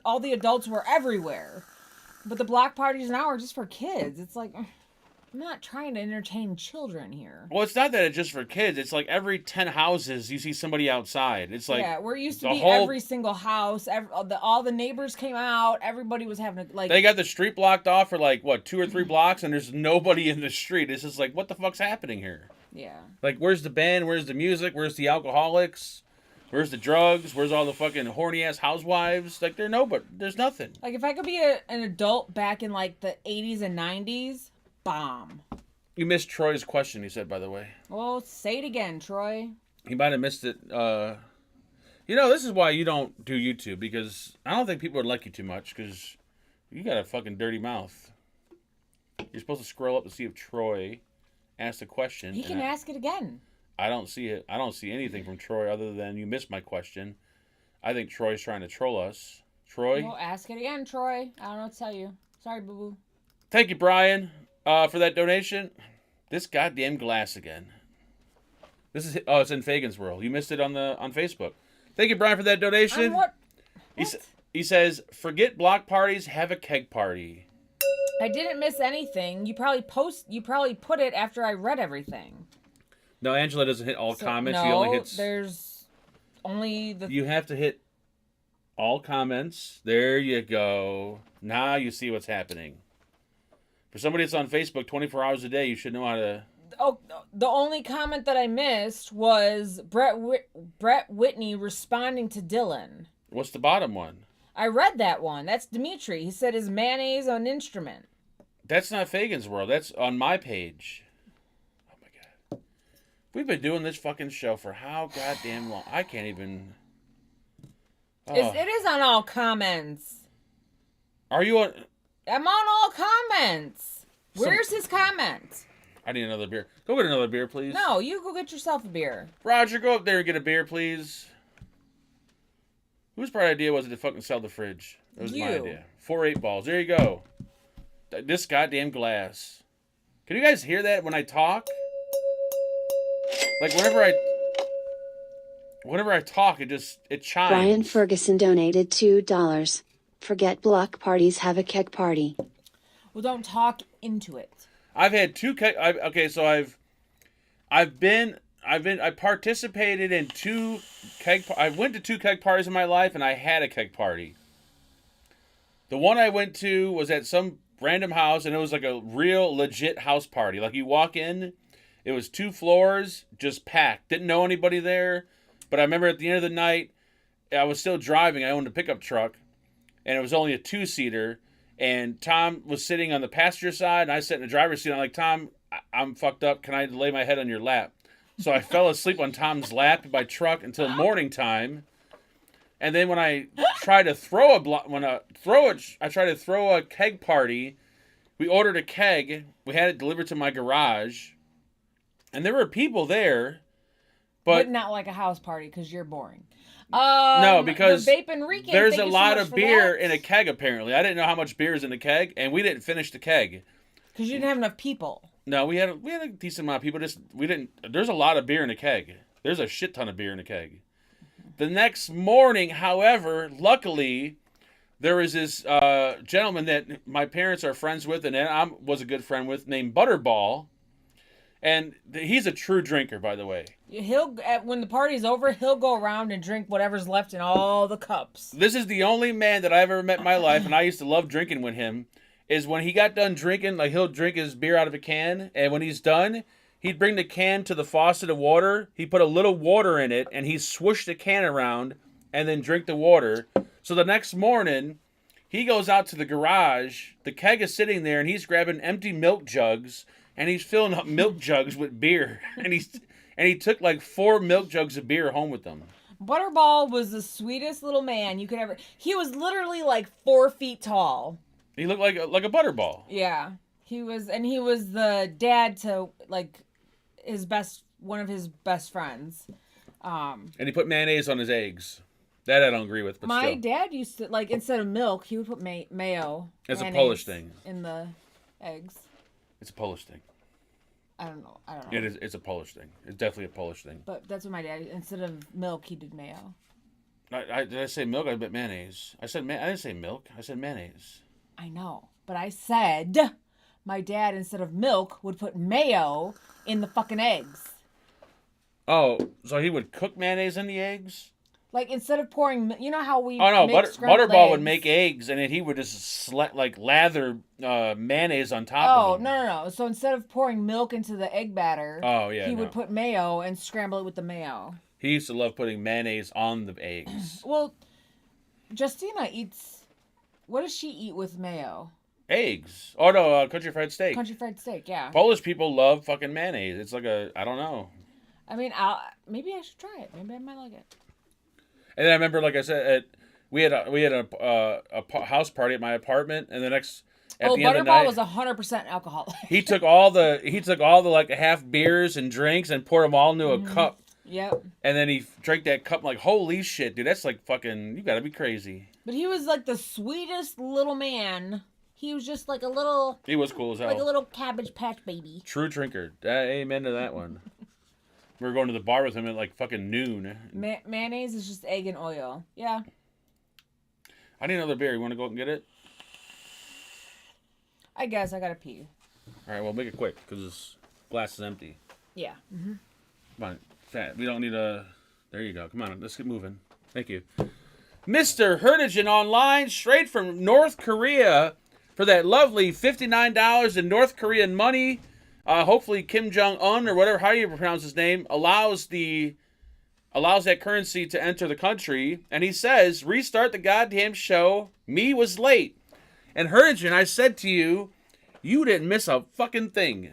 all the adults were everywhere. But the block parties now are just for kids. It's like, I'm not trying to entertain children here. Well, it's not that it's just for kids. It's like every 10 houses you see somebody outside. It's like we're used to be every single house. All the neighbors came out. Everybody was having They got the street blocked off for like what 2 or 3 blocks, and there's nobody in the street. It's just like, what the fuck's happening here? Yeah. Like, where's the band? Where's the music? Where's the alcoholics? Where's the drugs? Where's all the fucking horny ass housewives? Like, there's nothing. Like, if I could be an adult back in like the 80s and 90s, bomb. You missed Troy's question, he said, by the way. Well, say it again, Troy. He might have missed it. This is why you don't do YouTube, because I don't think people would like you too much, because you got a fucking dirty mouth. You're supposed to scroll up to see if Troy asked a question. He can ask it again. I don't see it. I don't see anything from Troy other than you missed my question. I think Troy's trying to troll us. Troy? Well, ask it again, Troy. I don't know what to tell you. Sorry, boo-boo. Thank you, Brian, for that donation. This goddamn glass again. It's in Fagan's World. You missed it on Facebook. Thank you, Brian, for that donation. What? He says, forget block parties, have a keg party. I didn't miss anything. You probably put it after I read everything. No, Angela doesn't hit all comments. No, She only hits. There's only the. You have to hit all comments. There you go. Now you see what's happening. For somebody that's on Facebook 24 hours a day, you should know how to. Oh, the only comment that I missed was Brett Whitney responding to Dylan. What's the bottom one? I read that one. That's Dimitri. He said, "Is mayonnaise an instrument?" That's not Fagan's World. That's on my page. Oh my God. We've been doing this fucking show for how goddamn long? I can't even. Oh. It is on all comments. Are you on? I'm on all comments. Where's his comment? I need another beer. Go get another beer, please. No, you go get yourself a beer. Roger, go up there and get a beer, please. Whose bright idea was it to fucking sell the fridge? It was my idea. 4 8-balls. There you go. This goddamn glass. Can you guys hear that when I talk? Like whenever I talk, it chimes. Brian Ferguson donated $2. Forget block parties, have a keg party. Well, don't talk into it. I've had 2 keg. I participated in 2 keg. I went to 2 keg parties in my life, and I had a keg party. The one I went to was at some random house, and it was like a real legit house party. Like you walk in, it was 2 floors, just packed. Didn't know anybody there, but I remember at the end of the night, I was still driving. I owned a pickup truck, and it was only a 2-seater. And Tom was sitting on the passenger side, and I sat in the driver's seat. I'm like, Tom, I'm fucked up. Can I lay my head on your lap? So I fell asleep on Tom's lap in my truck until morning time. And then when I tried to throw a keg party, we ordered a keg. We had it delivered to my garage. And there were people there, But not like a house party because you're boring. No, because the Vape Enrique, there's thank a you so lot much of for beer that. in a keg, apparently. I didn't know how much beer is in the keg, and we didn't finish the keg. Because you didn't have enough people. No, we had a decent amount of people. We didn't. There's a lot of beer in the keg. There's a shit ton of beer in the keg. The next morning, however, luckily, there was this gentleman that my parents are friends with, and I was a good friend with, named Butterball. And he's a true drinker, by the way. When the party's over, he'll go around and drink whatever's left in all the cups. This is the only man that I've ever met in my life, and I used to love drinking with him, is when he got done drinking, like he'll drink his beer out of a can, and when he's done, he'd bring the can to the faucet of water, he'd put a little water in it, and he'd swoosh the can around, and then drink the water. So the next morning, he goes out to the garage, the keg is sitting there, and he's grabbing empty milk jugs, and he's filling up milk jugs with beer. And he took like 4 milk jugs of beer home with him. Butterball was the sweetest little man you could ever... He was literally like 4 feet tall. He looked like a butterball. Yeah. He was the dad to like one of his best friends. And he put mayonnaise on his eggs. That I don't agree with, but my still. dad used to, like, instead of milk, he would put mayo. It's a Polish thing. In the eggs. It's a Polish thing. I don't know. It is. It's a Polish thing. It's definitely a Polish thing. But that's what my dad, instead of milk, he did mayo. Did I say milk? I bet mayonnaise. I didn't say milk. I said mayonnaise. I know. But I said my dad, instead of milk, would put mayo in the fucking eggs. Oh, so he would cook mayonnaise in the eggs? Like, instead of pouring, you know how we Oh, no, make Butterball would make eggs, and then he would just lather mayonnaise on top of them. No. So instead of pouring milk into the egg batter, he would put mayo and scramble it with the mayo. He used to love putting mayonnaise on the eggs. Well, Justina eats... What does she eat with mayo? Eggs. Oh, no, country fried steak. Country fried steak, yeah. Polish people love fucking mayonnaise. It's like I don't know. I mean, maybe I should try it. Maybe I might like it. And then I remember, like I said, we had a house party at my apartment, and the next at the end of the night, Butterball was 100% alcoholic. he took all the like half beers and drinks and poured them all into a cup. Yep. And then he drank that cup. I'm like, holy shit, dude, that's like fucking. You gotta be crazy. But he was like the sweetest little man. He was just like a little. He was cool as hell. Like a little Cabbage Patch baby. True drinker. Amen to that one. We were going to the bar with him at like fucking noon. Mayonnaise is just egg and oil. Yeah. I need another beer. You want to go up and get it? I guess I gotta pee. All right, well, make it quick because this glass is empty. Yeah. Mm-hmm. Come on, fat. We don't need a. There you go. Come on, let's get moving. Thank you, Mr. Hertigen Online, straight from North Korea for that lovely $59 in North Korean money. Hopefully Kim Jong-un or whatever, how you pronounce his name, allows that currency to enter the country. And he says, restart the goddamn show. Me was late. And Hertigen, I said to you, you didn't miss a fucking thing.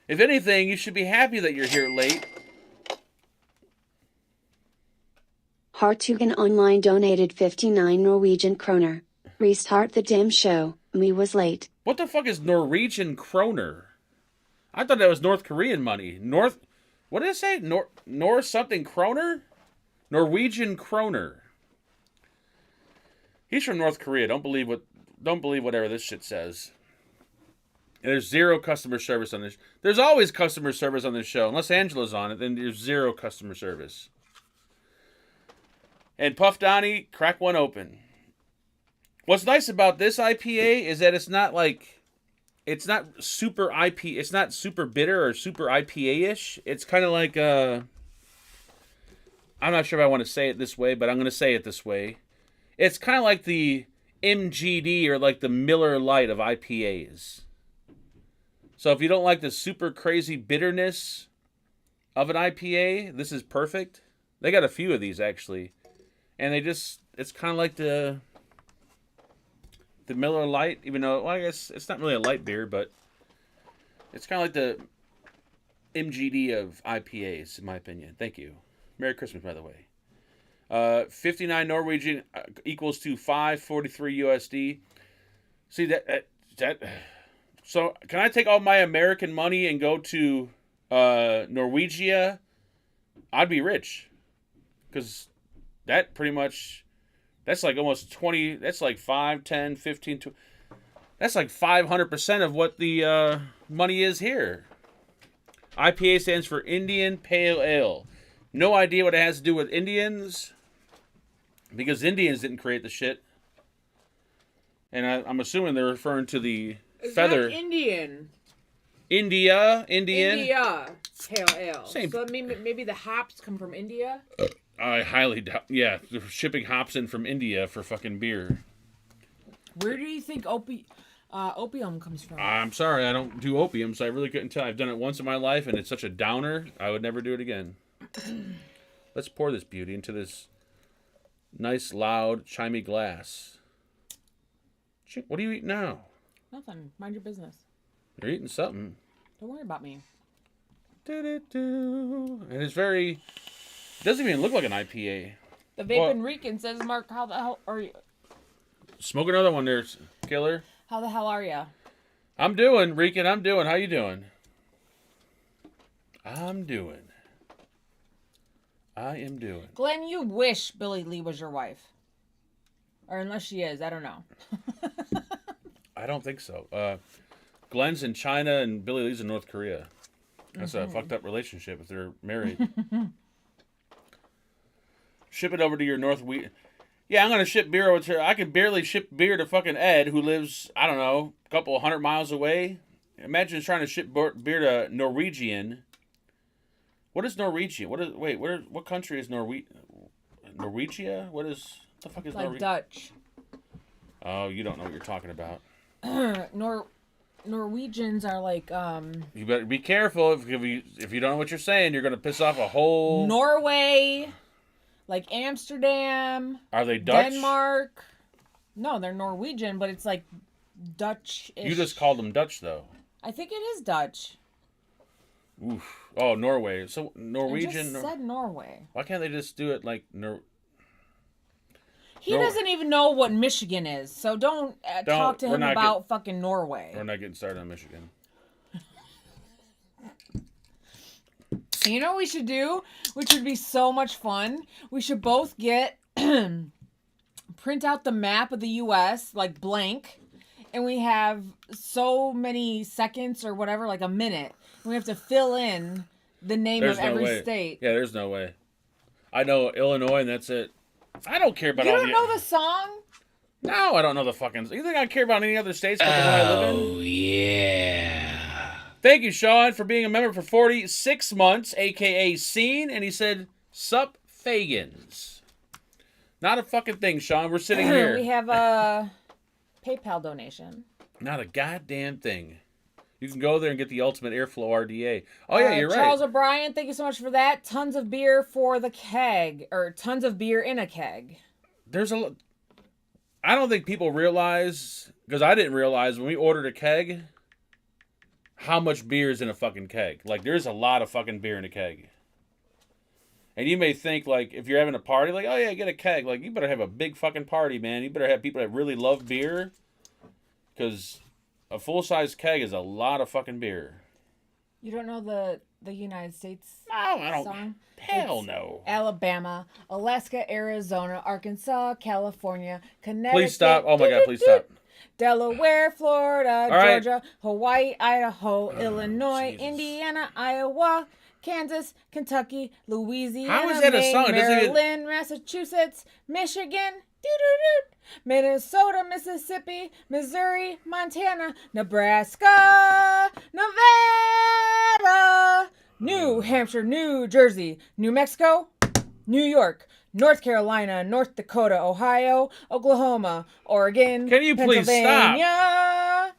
If anything, you should be happy that you're here late. Hartugen Online donated 59 Norwegian kroner. Restart the damn show. Me was late. What the fuck is Norwegian kroner? I thought that was North Korean money. What did it say? Nor something kroner? Norwegian kroner. He's from North Korea. Don't believe whatever this shit says. And there's zero customer service on this. There's always customer service on this show. Unless Angela's on it, then there's zero customer service. And Puff Donnie, crack one open. What's nice about this IPA is that it's not super it's not super bitter or super IPA-ish. It's kind of like I'm not sure if I want to say it this way, but I'm going to say it this way. It's kind of like the MGD or like the Miller Lite of IPAs. So if you don't like the super crazy bitterness of an IPA, this is perfect. They got a few of these actually. And it's kind of like the Miller Lite, even though, well, I guess it's not really a light beer, but it's kind of like the MGD of IPAs, in my opinion. Thank you. Merry Christmas, by the way. 59 Norwegian equals to 543 USD. See that. So can I take all my American money and go to Norwegia I'd be rich. Because that pretty much, that's like almost 20, that's like 5, 10, 15, 20, that's like 500% of what the money is here. IPA stands for Indian Pale Ale. No idea what it has to do with Indians. Because Indians didn't create the shit. And I'm assuming they're referring to the feather. Not Indian. Indian. India Pale Ale. Same. So maybe the hops come from India? I highly doubt. Yeah, they're shipping hops in from India for fucking beer. Where do you think opium comes from? I'm sorry, I don't do opium, so I really couldn't tell. I've done it once in my life, and it's such a downer, I would never do it again. Let's pour this beauty into this nice, loud, chimey glass. What are you eating now? Nothing. Mind your business. You're eating something. Don't worry about me. And it's very... It doesn't even look like an IPA. The Vapin' Rican says, Mark, how the hell are you? Smoke another one there, killer. How the hell are you? I'm doing, Rican. I'm doing. How you doing? I am doing. Glenn, you wish Billy Lee was your wife. Or unless she is, I don't know. I don't think so. Glenn's in China and Billy Lee's in North Korea. That's a fucked up relationship if they're married. Ship it over to your Yeah, I'm going to ship beer over to her. I can barely ship beer to fucking Ed, who lives, I don't know, a couple 100 miles away. Imagine trying to ship beer to Norwegian. What is Norwegian? What country is Norwegia? What the fuck is like Dutch. Oh, you don't know what you're talking about. Norwegians are like You better be careful if you don't know what you're saying, you're gonna piss off a whole Norway, like Amsterdam. Are they Dutch? Denmark. No, they're Norwegian, but it's like Dutch. You just called them Dutch though. I think it is Dutch. Oof. Oh, Norway. So Norwegian. I just said Norway. Why can't they just do it like He doesn't even know what Michigan is, so don't talk to him about fucking Norway. We're not getting started on Michigan. You know what we should do? Which would be so much fun? We should both get... print out the map of the U.S., like blank, and we have so many seconds or whatever, like a minute. We have to fill in the name of every state. Yeah, there's no way. I know Illinois, and that's it. I don't care about all all the... You don't know the song? No, I don't know the fucking... You think I care about any other states but the one I live in? Oh, yeah. Thank you, Sean, for being a member for 46 months, a.k.a. Scene, and he said, Sup, Fagans. Not a fucking thing, Sean. We're sitting here. We have a PayPal donation. Not a goddamn thing. You can go there and get the Ultimate Airflow RDA. Oh, yeah, you're right. Charles O'Brien, thank you so much for that. Tons of beer for the keg. Or tons of beer in a keg. I don't think people realize, because I didn't realize when we ordered a keg, how much beer is in a fucking keg. Like, there's a lot of fucking beer in a keg. And you may think, like, if you're having a party, like, oh, yeah, get a keg. Like, you better have a big fucking party, man. You better have people that really love beer. Because a full-size keg is a lot of fucking beer. You don't know the United States I don't. Song? Hell no. Alabama, Alaska, Arizona, Arkansas, California, Connecticut. Please stop. Oh, my God, please stop. Delaware, Florida, right. Georgia, Hawaii, Idaho, Illinois, Jesus. Indiana, Iowa, Kansas, Kentucky, Louisiana, How is that a song? It doesn't even- Maryland, Massachusetts, Michigan, Minnesota, Mississippi, Missouri, Montana, Nebraska, Nevada, New Hampshire, New Jersey, New Mexico, New York, North Carolina, North Dakota, Ohio, Oklahoma, Oregon, Can you please Pennsylvania,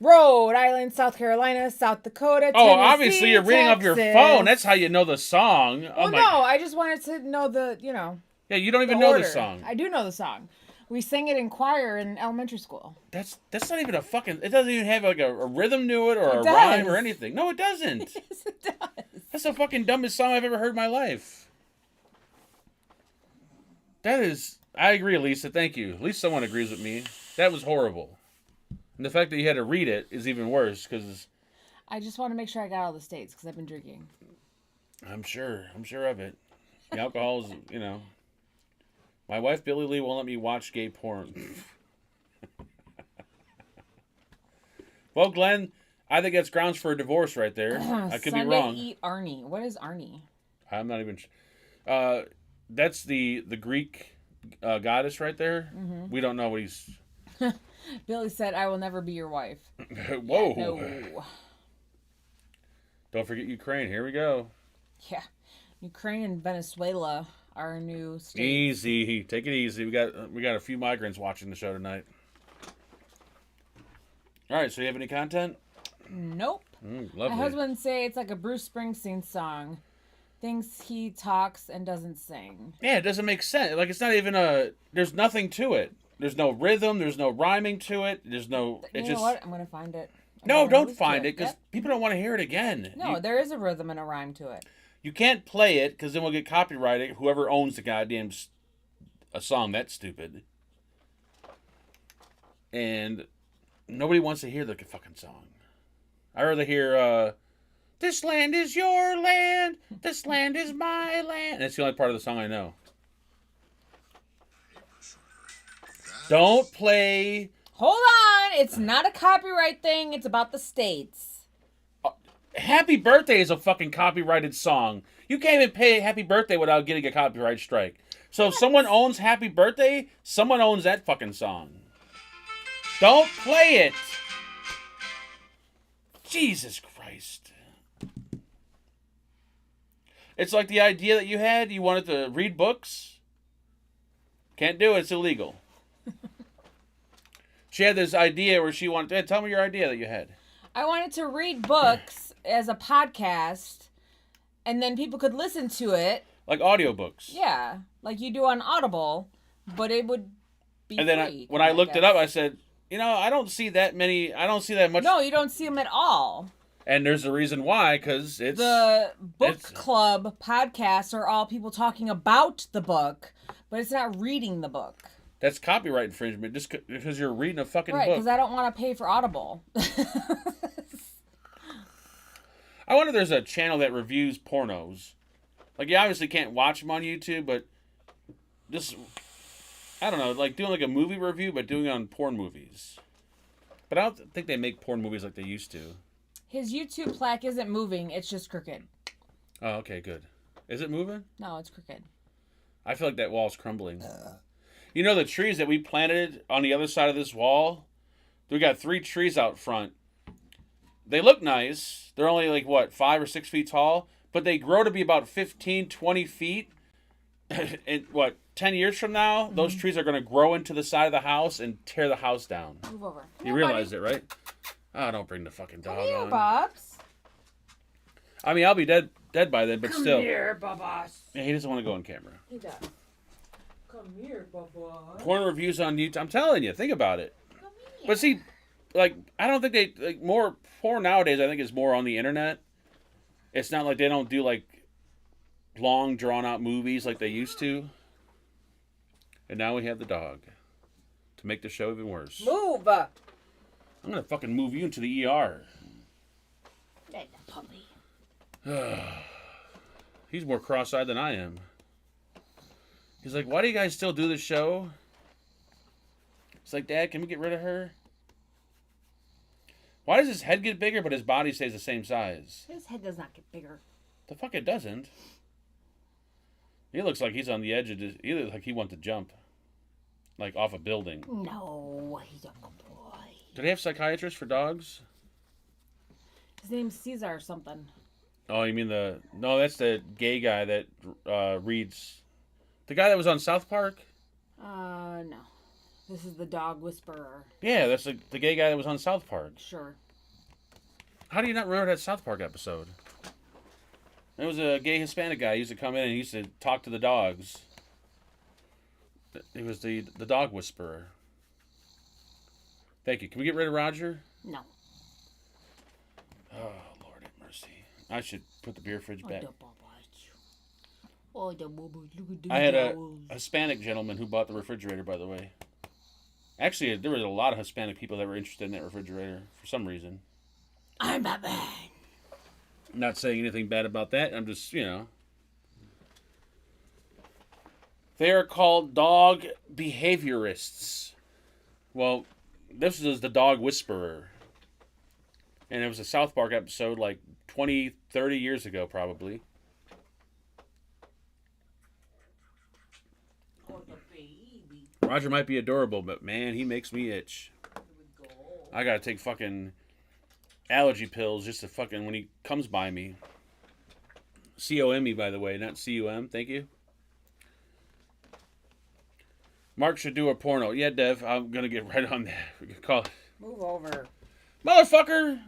Rhode Island, South Carolina, South Dakota, Oh, Tennessee, obviously you're reading off your Texas. phone. That's how you know the song. Oh, Well, my... no, I just wanted to know Yeah, you don't even the know order. the song. I do know the song. We sang it in choir in elementary school. That's not even a fucking... It doesn't even have like a rhythm to it or It a rhyme does. or anything. No, it doesn't. Yes, it does. That's the fucking dumbest song I've ever heard in my life. That is... I agree, Lisa. Thank you. At least someone agrees with me. That was horrible. And the fact that you had to read it is even worse because... I just want to make sure I got all the states because I've been drinking. I'm sure of it. The alcohol's, My wife, Billy Lee, won't let me watch gay porn. Well, Glenn, I think that's grounds for a divorce right there. I could be wrong. Eat Arnie. What is Arnie? I'm not even... that's the Greek goddess right there. Mm-hmm. We don't know what he's... Billy said, I will never be your wife. Whoa. Yeah, no. Don't forget Ukraine. Here we go. Yeah. Ukraine and Venezuela are new states. Easy. Take it easy. We got a few migrants watching the show tonight. All right, so you have any content? Nope. Lovely. My husband say it's like a Bruce Springsteen song. Thinks he talks and doesn't sing. Yeah, it doesn't make sense. Like, it's not even there's nothing to it. There's no rhythm. There's no rhyming to it. There's no... You know what? I'm going to find it. No, don't find it, because people don't want to hear it again. No, there is a rhythm and a rhyme to it. You can't play it, because then we'll get copyrighted. Whoever owns the goddamn a song that's stupid. And nobody wants to hear the fucking song. I'd rather hear, this land is your land, this land is my land. That's the only part of the song I know. Don't play... Hold on! It's not a copyright thing, it's about the states. Happy Birthday is a fucking copyrighted song. You can't even pay Happy Birthday without getting a copyright strike. So if someone owns Happy Birthday, someone owns that fucking song. Don't play it! Jesus Christ. It's like the idea that you had, you wanted to read books. Can't do it, it's illegal. She had this idea where she wanted... Tell me your idea that you had. I wanted to read books as a podcast, and then people could listen to it. Like audiobooks. Yeah, like you do on Audible, but it would be and then free. When I looked it up, I said, I don't see that much... No, you don't see them at all. And there's a reason why, because it's... The book club podcasts are all people talking about the book, but it's not reading the book. That's copyright infringement, just because you're reading a fucking book. Right, because I don't want to pay for Audible. I wonder if there's a channel that reviews pornos. Like, you obviously can't watch them on YouTube, but just, I don't know, like doing like a movie review, but doing it on porn movies. But I don't think they make porn movies like they used to. His YouTube plaque isn't moving, it's just crooked. Oh, okay, good. Is it moving? No, it's crooked. I feel like that wall's crumbling. You know the trees that we planted on the other side of this wall? We got 3 trees out front. They look nice. They're only like, 5 or 6 feet tall? But they grow to be about 15, 20 feet. And 10 years from now, those trees are going to grow into the side of the house and tear the house down. Move over. You realize it, right? Oh, don't bring the fucking dog on. Bobs. I mean, I'll be dead by then, but still. Come here, Bubba's. Yeah, he doesn't want to go on camera. He does. Come here, Bubba. Porn reviews on YouTube. I'm telling you, think about it. Come here. But see, like, I don't think they, like, more porn nowadays, I think is more on the internet. It's not like they don't do, like, long, drawn-out movies like they used to. And now we have the dog to make the show even worse. Move! I'm gonna fucking move you into the ER. That puppy. He's more cross-eyed than I am. He's like, why do you guys still do this show? It's like, Dad, can we get rid of her? Why does his head get bigger, but his body stays the same size? His head does not get bigger. The fuck it doesn't. He looks like he's on the edge of this. He looks like he wants to jump. Like off a building. No, he's a good boy. Do they have psychiatrists for dogs? His name's Caesar or something. Oh, you mean No, that's the gay guy that reads... The guy that was on South Park? No. This is the dog whisperer. Yeah, that's the gay guy that was on South Park. Sure. How do you not remember that South Park episode? There was a gay Hispanic guy. He used to come in and he used to talk to the dogs. It was the dog whisperer. Thank you. Can we get rid of Roger? No. Oh, Lord have mercy. I should put the beer fridge back. I had a Hispanic gentleman who bought the refrigerator, by the way. Actually, there was a lot of Hispanic people that were interested in that refrigerator for some reason. I'm Batman. Not saying anything bad about that. I'm just, They are called dog behaviorists. Well, this is the dog whisperer. And it was a South Park episode like 20, 30 years ago, probably. Roger might be adorable, but man, he makes me itch. I gotta take fucking allergy pills just to fucking when he comes by me. C-O-M-E, by the way, not C-U-M. Thank you. Mark should do a porno. Yeah, Dev, I'm gonna get right on that. We can call it. Move over. Motherfucker!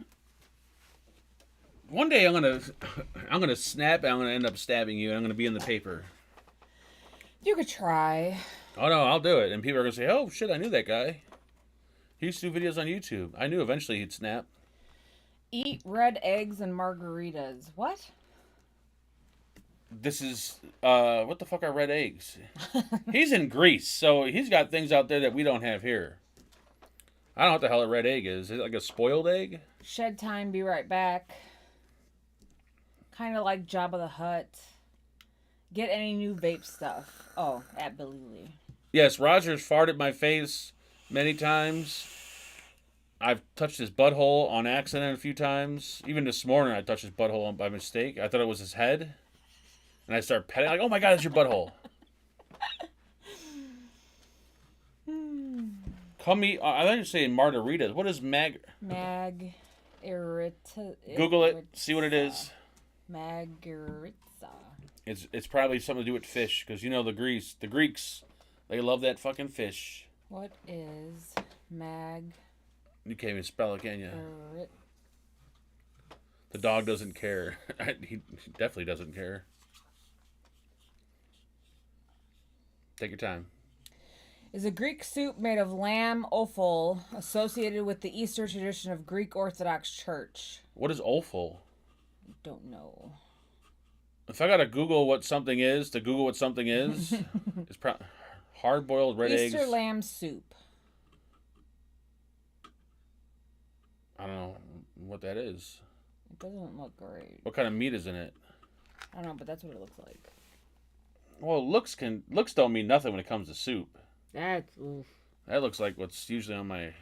One day I'm gonna snap and I'm gonna end up stabbing you and I'm gonna be in the paper. You could try. Oh no, I'll do it. And people are gonna say, oh shit, I knew that guy. He used to do videos on YouTube. I knew eventually he'd snap. Eat red eggs and margaritas. What? This is, what the fuck are red eggs? He's in Greece, so he's got things out there that we don't have here. I don't know what the hell a red egg is. Is it like a spoiled egg? Shed time, be right back. Kind of like Jabba the Hutt. Get any new vape stuff. Oh, at Billy Lee. Yes, Roger's farted my face many times. I've touched his butthole on accident a few times. Even this morning I touched his butthole by mistake. I thought it was his head. And I start petting, like, oh my god, it's your butthole. Come eat, I think you're saying margaritas. What is Mag... Google it, see what it is. Margaritza. It's probably something to do with fish, because you know the Greeks, they love that fucking fish. What is You can't even spell it, can you? The dog doesn't care. He definitely doesn't care. Take your time. Is a Greek soup made of lamb offal associated with the Easter tradition of Greek Orthodox Church? What is offal? Don't know. If I gotta Google what something is, it's hard-boiled red eggs. Easter lamb soup. I don't know what that is. It doesn't look great. What kind of meat is in it? I don't know, but that's what it looks like. Well, looks don't mean nothing when it comes to soup. That's oof. That looks like what's usually on my...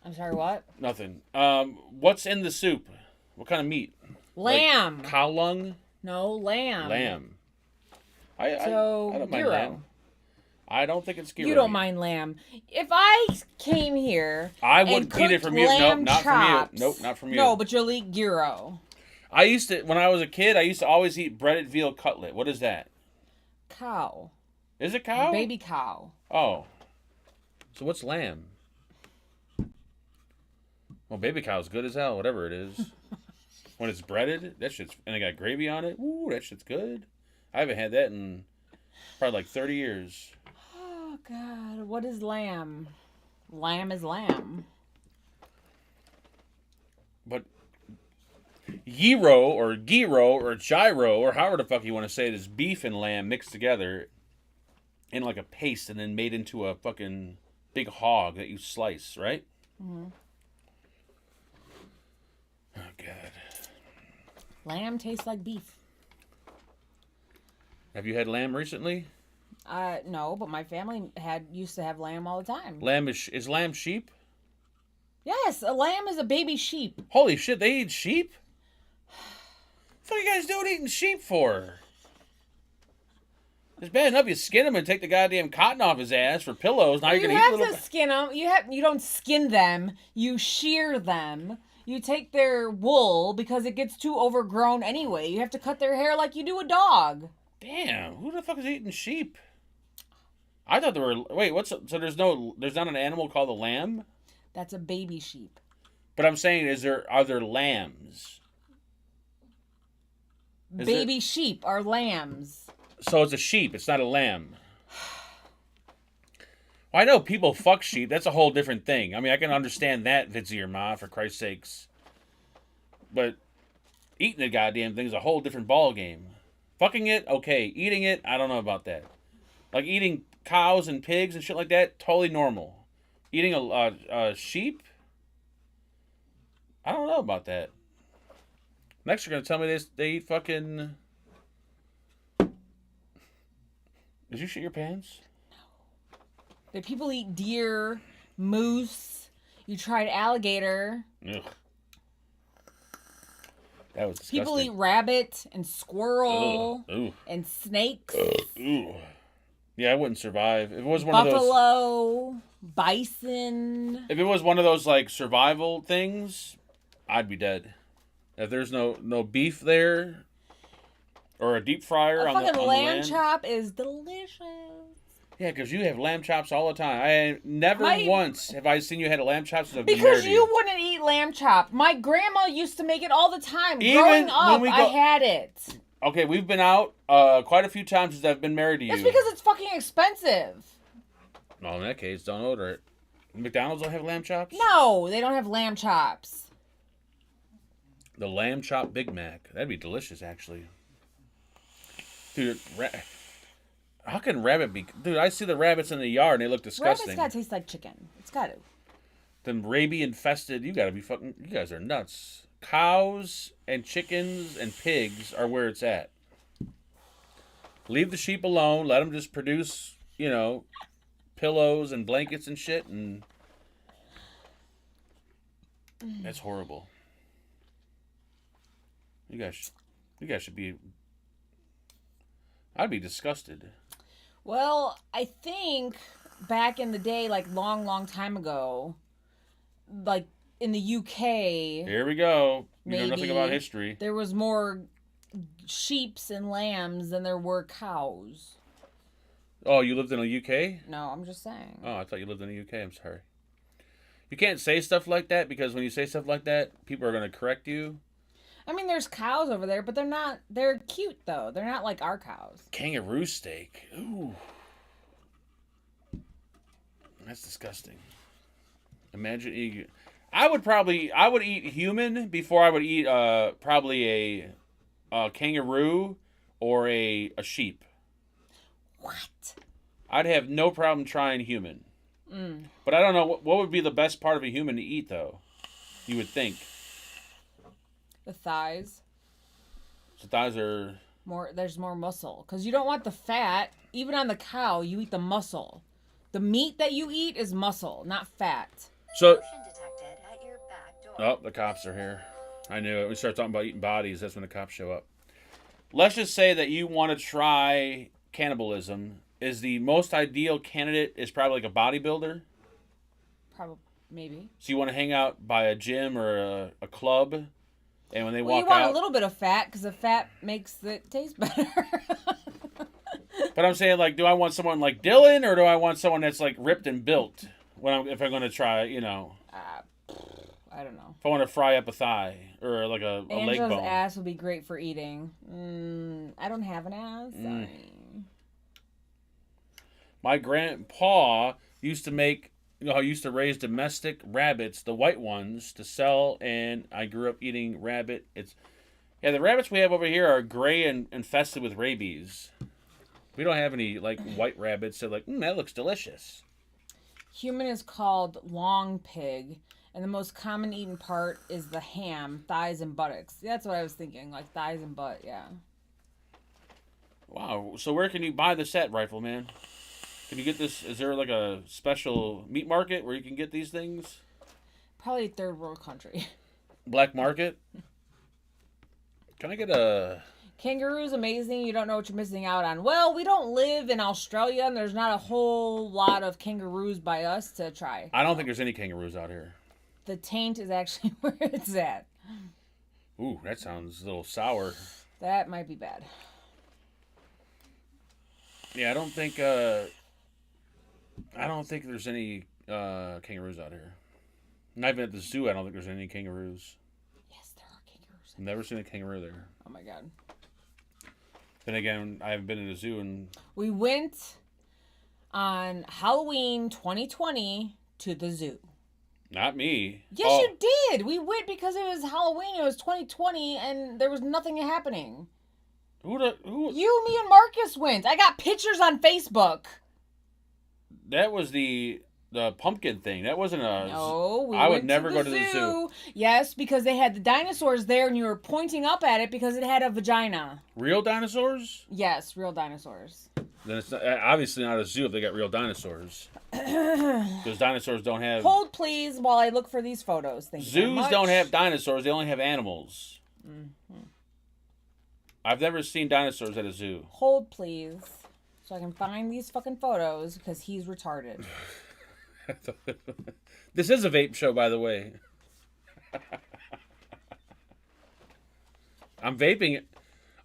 I'm sorry, what? Nothing. What's in the soup? What kind of meat? Lamb. Like cow lung? No, lamb. Lamb. I don't mind lamb. I don't think it's gyro. You don't mind lamb. If I came here, I wouldn't eat it from you. Nope, not chops, from you. Nope, not from you. No, but you'll eat gyro. When I was a kid, I used to always eat breaded veal cutlet. What is that? Cow. Is it cow? Baby cow. Oh. So what's lamb? Well, baby cow's good as hell, whatever it is. When it's breaded, that shit's... And it got gravy on it. Ooh, that shit's good. I haven't had that in probably like 30 years. Oh, God. What is lamb? Lamb is lamb. But gyro or gyro or however the fuck you want to say it is beef and lamb mixed together in like a paste and then made into a fucking big hog that you slice, right? Mm-hmm. Oh, God. Lamb tastes like beef. Have you had lamb recently? No, but my family used to have lamb all the time. Lamb is lamb sheep? Yes, a lamb is a baby sheep. Holy shit, they eat sheep? What are you guys doing eating sheep for? It's bad enough you skin him and take the goddamn cotton off his ass for pillows. Now you're gonna eat little... You have to skin them. You don't skin them. You shear them. You take their wool because it gets too overgrown anyway. You have to cut their hair like you do a dog. Damn, who the fuck is eating sheep? I thought there were... Wait, so there's not an animal called a lamb? That's a baby sheep. But I'm saying, are there lambs? Baby sheep are lambs. So it's a sheep, it's not a lamb. Well, I know people fuck sheep, that's a whole different thing. I mean, I can understand that, Vitzi or Ma, for Christ's sakes. But eating the goddamn thing is a whole different ball game. Fucking it, okay. Eating it, I don't know about that. Like eating cows and pigs and shit like that, totally normal. Eating a sheep? I don't know about that. Next, you're gonna tell me they eat fucking. Did you shit your pants? The people eat deer, moose. You tried alligator. Ugh. That was disgusting. People eat rabbit and squirrel Ugh. Ooh. and snakes. Ooh. Yeah, I wouldn't survive. If it was one of those. Buffalo, bison. If it was one of those like survival things, I'd be dead. If there's no beef there, or a deep fryer A on the fucking lamb land. chop is delicious. Yeah, because you have lamb chops all the time. I never once have I seen you had a lamb chop since I've been Because married to you wouldn't eat lamb chop. My grandma used to make it all the time. Even Growing when up, we I go- had it. Okay, we've been out quite a few times since I've been married to you. That's because it's fucking expensive. Well, in that case, don't order it. McDonald's don't have lamb chops? No, they don't have lamb chops. The lamb chop Big Mac. That'd be delicious, actually. Dude, how can rabbit be... Dude, I see the rabbits in the yard and they look disgusting. Rabbit's gotta taste like chicken. It's gotta. Them rabies-infested... You gotta be fucking... You guys are nuts. Cows and chickens and pigs are where it's at. Leave the sheep alone. Let them just produce, pillows and blankets and shit. And that's horrible. You guys should be... I'd be disgusted. Well, I think back in the day, like long time ago, like in the UK, Here we go. You know maybe nothing about history. there was more sheeps and lambs than there were cows. Oh, you lived in the UK? No, I'm just saying. Oh, I thought you lived in the UK. I'm sorry. You can't say stuff like that because when you say stuff like that, people are going to correct you. I mean, there's cows over there, but they're cute though. They're not like our cows. Kangaroo steak. Ooh. That's disgusting. Imagine eating... I would eat human before I would eat probably a kangaroo or a sheep. What? I'd have no problem trying human. But I don't know what would be the best part of a human to eat though. You would think. The thighs. So thighs are... There's more muscle. Because you don't want the fat. Even on the cow, you eat the muscle. The meat that you eat is muscle, not fat. So... Oh, the cops are here. I knew it. We start talking about eating bodies. That's when the cops show up. Let's just say that you want to try cannibalism. Is the most ideal candidate is probably like a bodybuilder? Probably, maybe. So you want to hang out by a gym or a club? And when they Well, walk you want out... a little bit of fat because the fat makes it taste better. But I'm saying, like, do I want someone like Dylan or do I want someone that's, like, ripped and built if I'm going to try, I don't know. If I want to fry up a thigh or, like, a leg Angela's bone. ass would be great for eating. I don't have an ass. Sorry. My grandpa used to raise domestic rabbits, the white ones, to sell, and I grew up eating rabbit. The rabbits we have over here are gray and infested with rabies. We don't have any, like, white rabbits, so, like, that looks delicious. Human is called long pig, and the most common eaten part is the ham, thighs, and buttocks. That's what I was thinking, like thighs and butt, yeah. Wow, so where can you buy this at, Rifleman? Can you get this? Is there like a special meat market where you can get these things? Probably third world country. Black market? Can I get a... Kangaroo's amazing. You don't know what you're missing out on. Well, we don't live in Australia, and there's not a whole lot of kangaroos by us to try. I don't think there's any kangaroos out here. The taint is actually where it's at. Ooh, that sounds a little sour. That might be bad. Yeah, I don't think there's any kangaroos out here. Not even at the zoo, I don't think there's any kangaroos. Yes, there are kangaroos. I've never seen a kangaroo there. Oh my god. Then again, I haven't been in a zoo and... We went on Halloween 2020 to the zoo. Not me. Yes, you did. We went because it was Halloween. It was 2020, and there was nothing happening. Who? You, me, and Marcus went. I got pictures on Facebook. That was the the pumpkin thing. That wasn't a. No, we I would went never to go the to the zoo. Yes, because they had the dinosaurs there, and you were pointing up at it because it had a vagina. Real dinosaurs? Yes, real dinosaurs. Then it's obviously not a zoo if they got real dinosaurs. Because dinosaurs don't have. Hold, please, while I look for these photos. Thank you very Zoos much. don't have dinosaurs. They only have animals. Mm-hmm. I've never seen dinosaurs at a zoo. Hold, please, so I can find these fucking photos because he's retarded. This is a vape show, by the way. I'm vaping.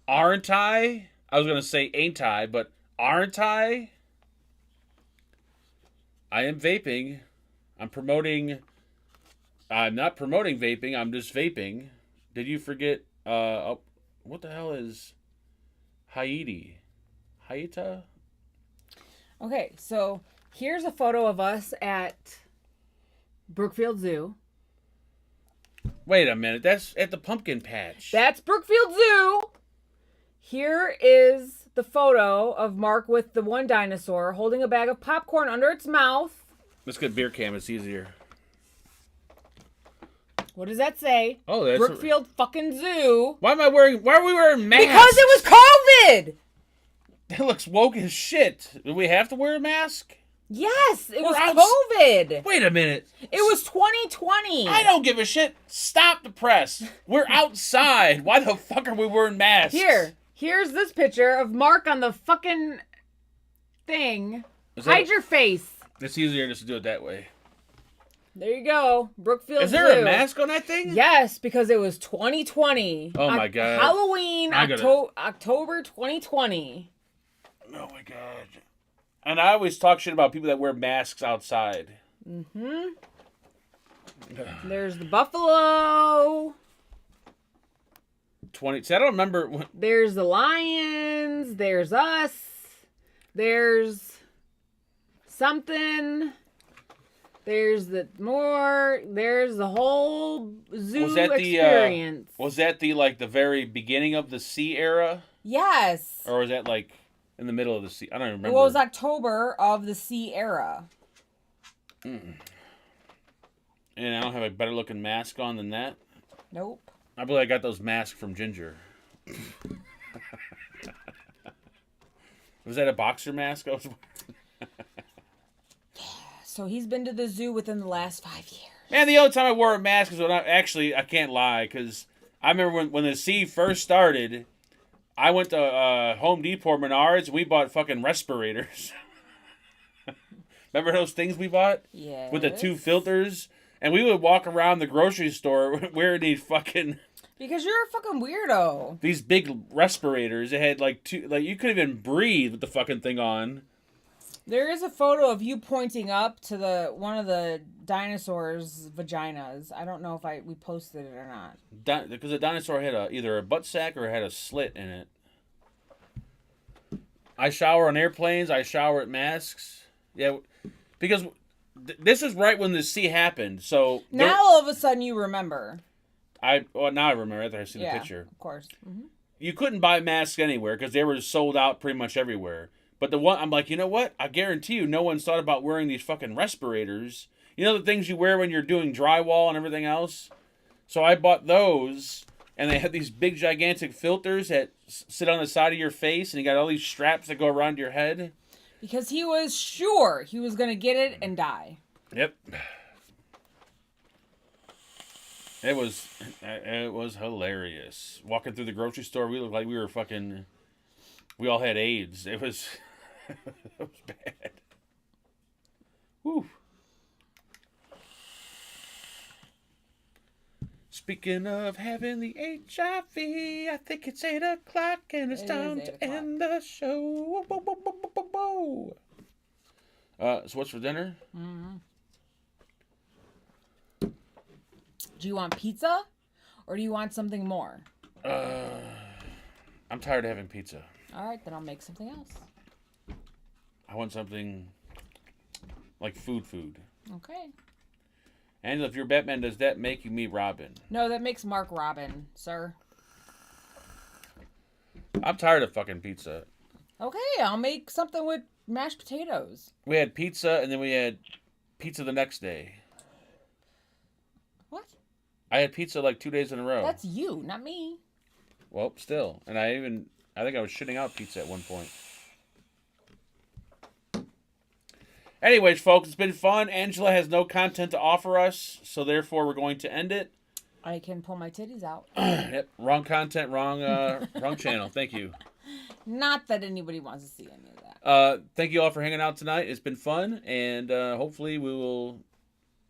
Aren't I? I was going to say ain't I, but aren't I? I am vaping. I'm promoting. I'm not promoting vaping. I'm just vaping. Did you forget? What the hell is Haiti? Haita? Okay, so here's a photo of us at Brookfield Zoo. Wait a minute. That's at the pumpkin patch. That's Brookfield Zoo. Here is the photo of Mark with the one dinosaur holding a bag of popcorn under its mouth. Let's get beer cam. It's easier. What does that say? Oh, that's Brookfield fucking Zoo. Why are we wearing masks? Because it was COVID. That looks woke as shit. Do we have to wear a mask? Yes, it was out- COVID. Wait a minute. It was 2020. I don't give a shit. Stop the press. We're outside. Why the fuck are we wearing masks? Here's this picture of Mark on the fucking thing. Hide your face. It's easier just to do it that way. There you go. Brookfield Is there Zoo. a mask on that thing? Yes, because it was 2020. Oh my God. Halloween, October 2020. Oh my God. And I always talk shit about people that wear masks outside. Mm-hmm. There's the buffalo. See, I don't remember. There's the lions. There's us. There's something. There's the more. There's the whole zoo experience. Was that the very beginning of the sea era? Yes. Or was that like in the middle of the sea? I don't even remember. It was October of the sea era. And I don't have a better looking mask on than that. Nope. I believe I got those masks from Ginger. Was that a boxer mask I was wearing? So he's been to the zoo within the last 5 years. Man, the only time I wore a mask is when I can't lie, because I remember when the sea first started, I went to Home Depot or Menards, and we bought fucking respirators. Remember those things we bought? Yeah. With the 2 filters? And we would walk around the grocery store wearing these fucking... Because you're a fucking weirdo. These big respirators. It had like 2... Like, you couldn't even breathe with the fucking thing on. There is a photo of you pointing up to one of the dinosaurs' vaginas. I don't know if we posted it or not. Because the dinosaur had either a butt sack or had a slit in it. I shower on airplanes. I shower at masks. Yeah, because this is right when the sea happened. So now all of a sudden you remember. Now I remember after I see the picture. Of course. Mm-hmm. You couldn't buy masks anywhere because they were sold out pretty much everywhere. But the one, I'm like, you know what? I guarantee you no one's thought about wearing these fucking respirators. You know the things you wear when you're doing drywall and everything else? So I bought those, and they have these big, gigantic filters that sit on the side of your face, and you got all these straps that go around your head. Because he was sure he was going to get it and die. Yep. It was hilarious. Walking through the grocery store, we looked like we were fucking... We all had AIDS. It was... it was bad. Whew. Speaking of having the HIV, I think it's 8 o'clock and it's time to end the show. So what's for dinner? Mm-hmm. Do you want pizza? Or do you want something more? I'm tired of having pizza. All right, then I'll make something else. I want something like food. Okay. Angela, if you're Batman, does that make you me Robin? No, that makes Mark Robin, sir. I'm tired of fucking pizza. Okay, I'll make something with mashed potatoes. We had pizza, and then we had pizza the next day. What? I had pizza like 2 days in a row. That's you, not me. Well, still. And I think I was shitting out pizza at one point. Anyways, folks, it's been fun. Angela has no content to offer us, so therefore we're going to end it. I can pull my titties out. Yep, wrong content, wrong channel. Thank you. Not that anybody wants to see any of that. Thank you all for hanging out tonight. It's been fun, and hopefully we will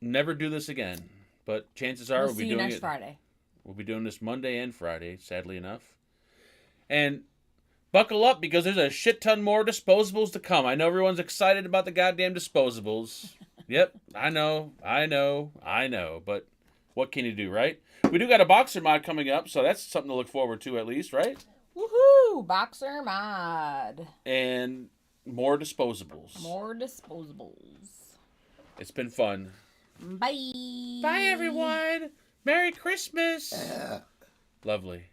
never do this again. But chances are We'll see you next Friday. We'll be doing this Monday and Friday, sadly enough. And buckle up because there's a shit ton more disposables to come. I know everyone's excited about the goddamn disposables. Yep, I know. But what can you do, right? We do got a boxer mod coming up, so that's something to look forward to at least, right? Woohoo! Boxer mod. And more disposables. More disposables. It's been fun. Bye. Bye, everyone. Merry Christmas. Lovely.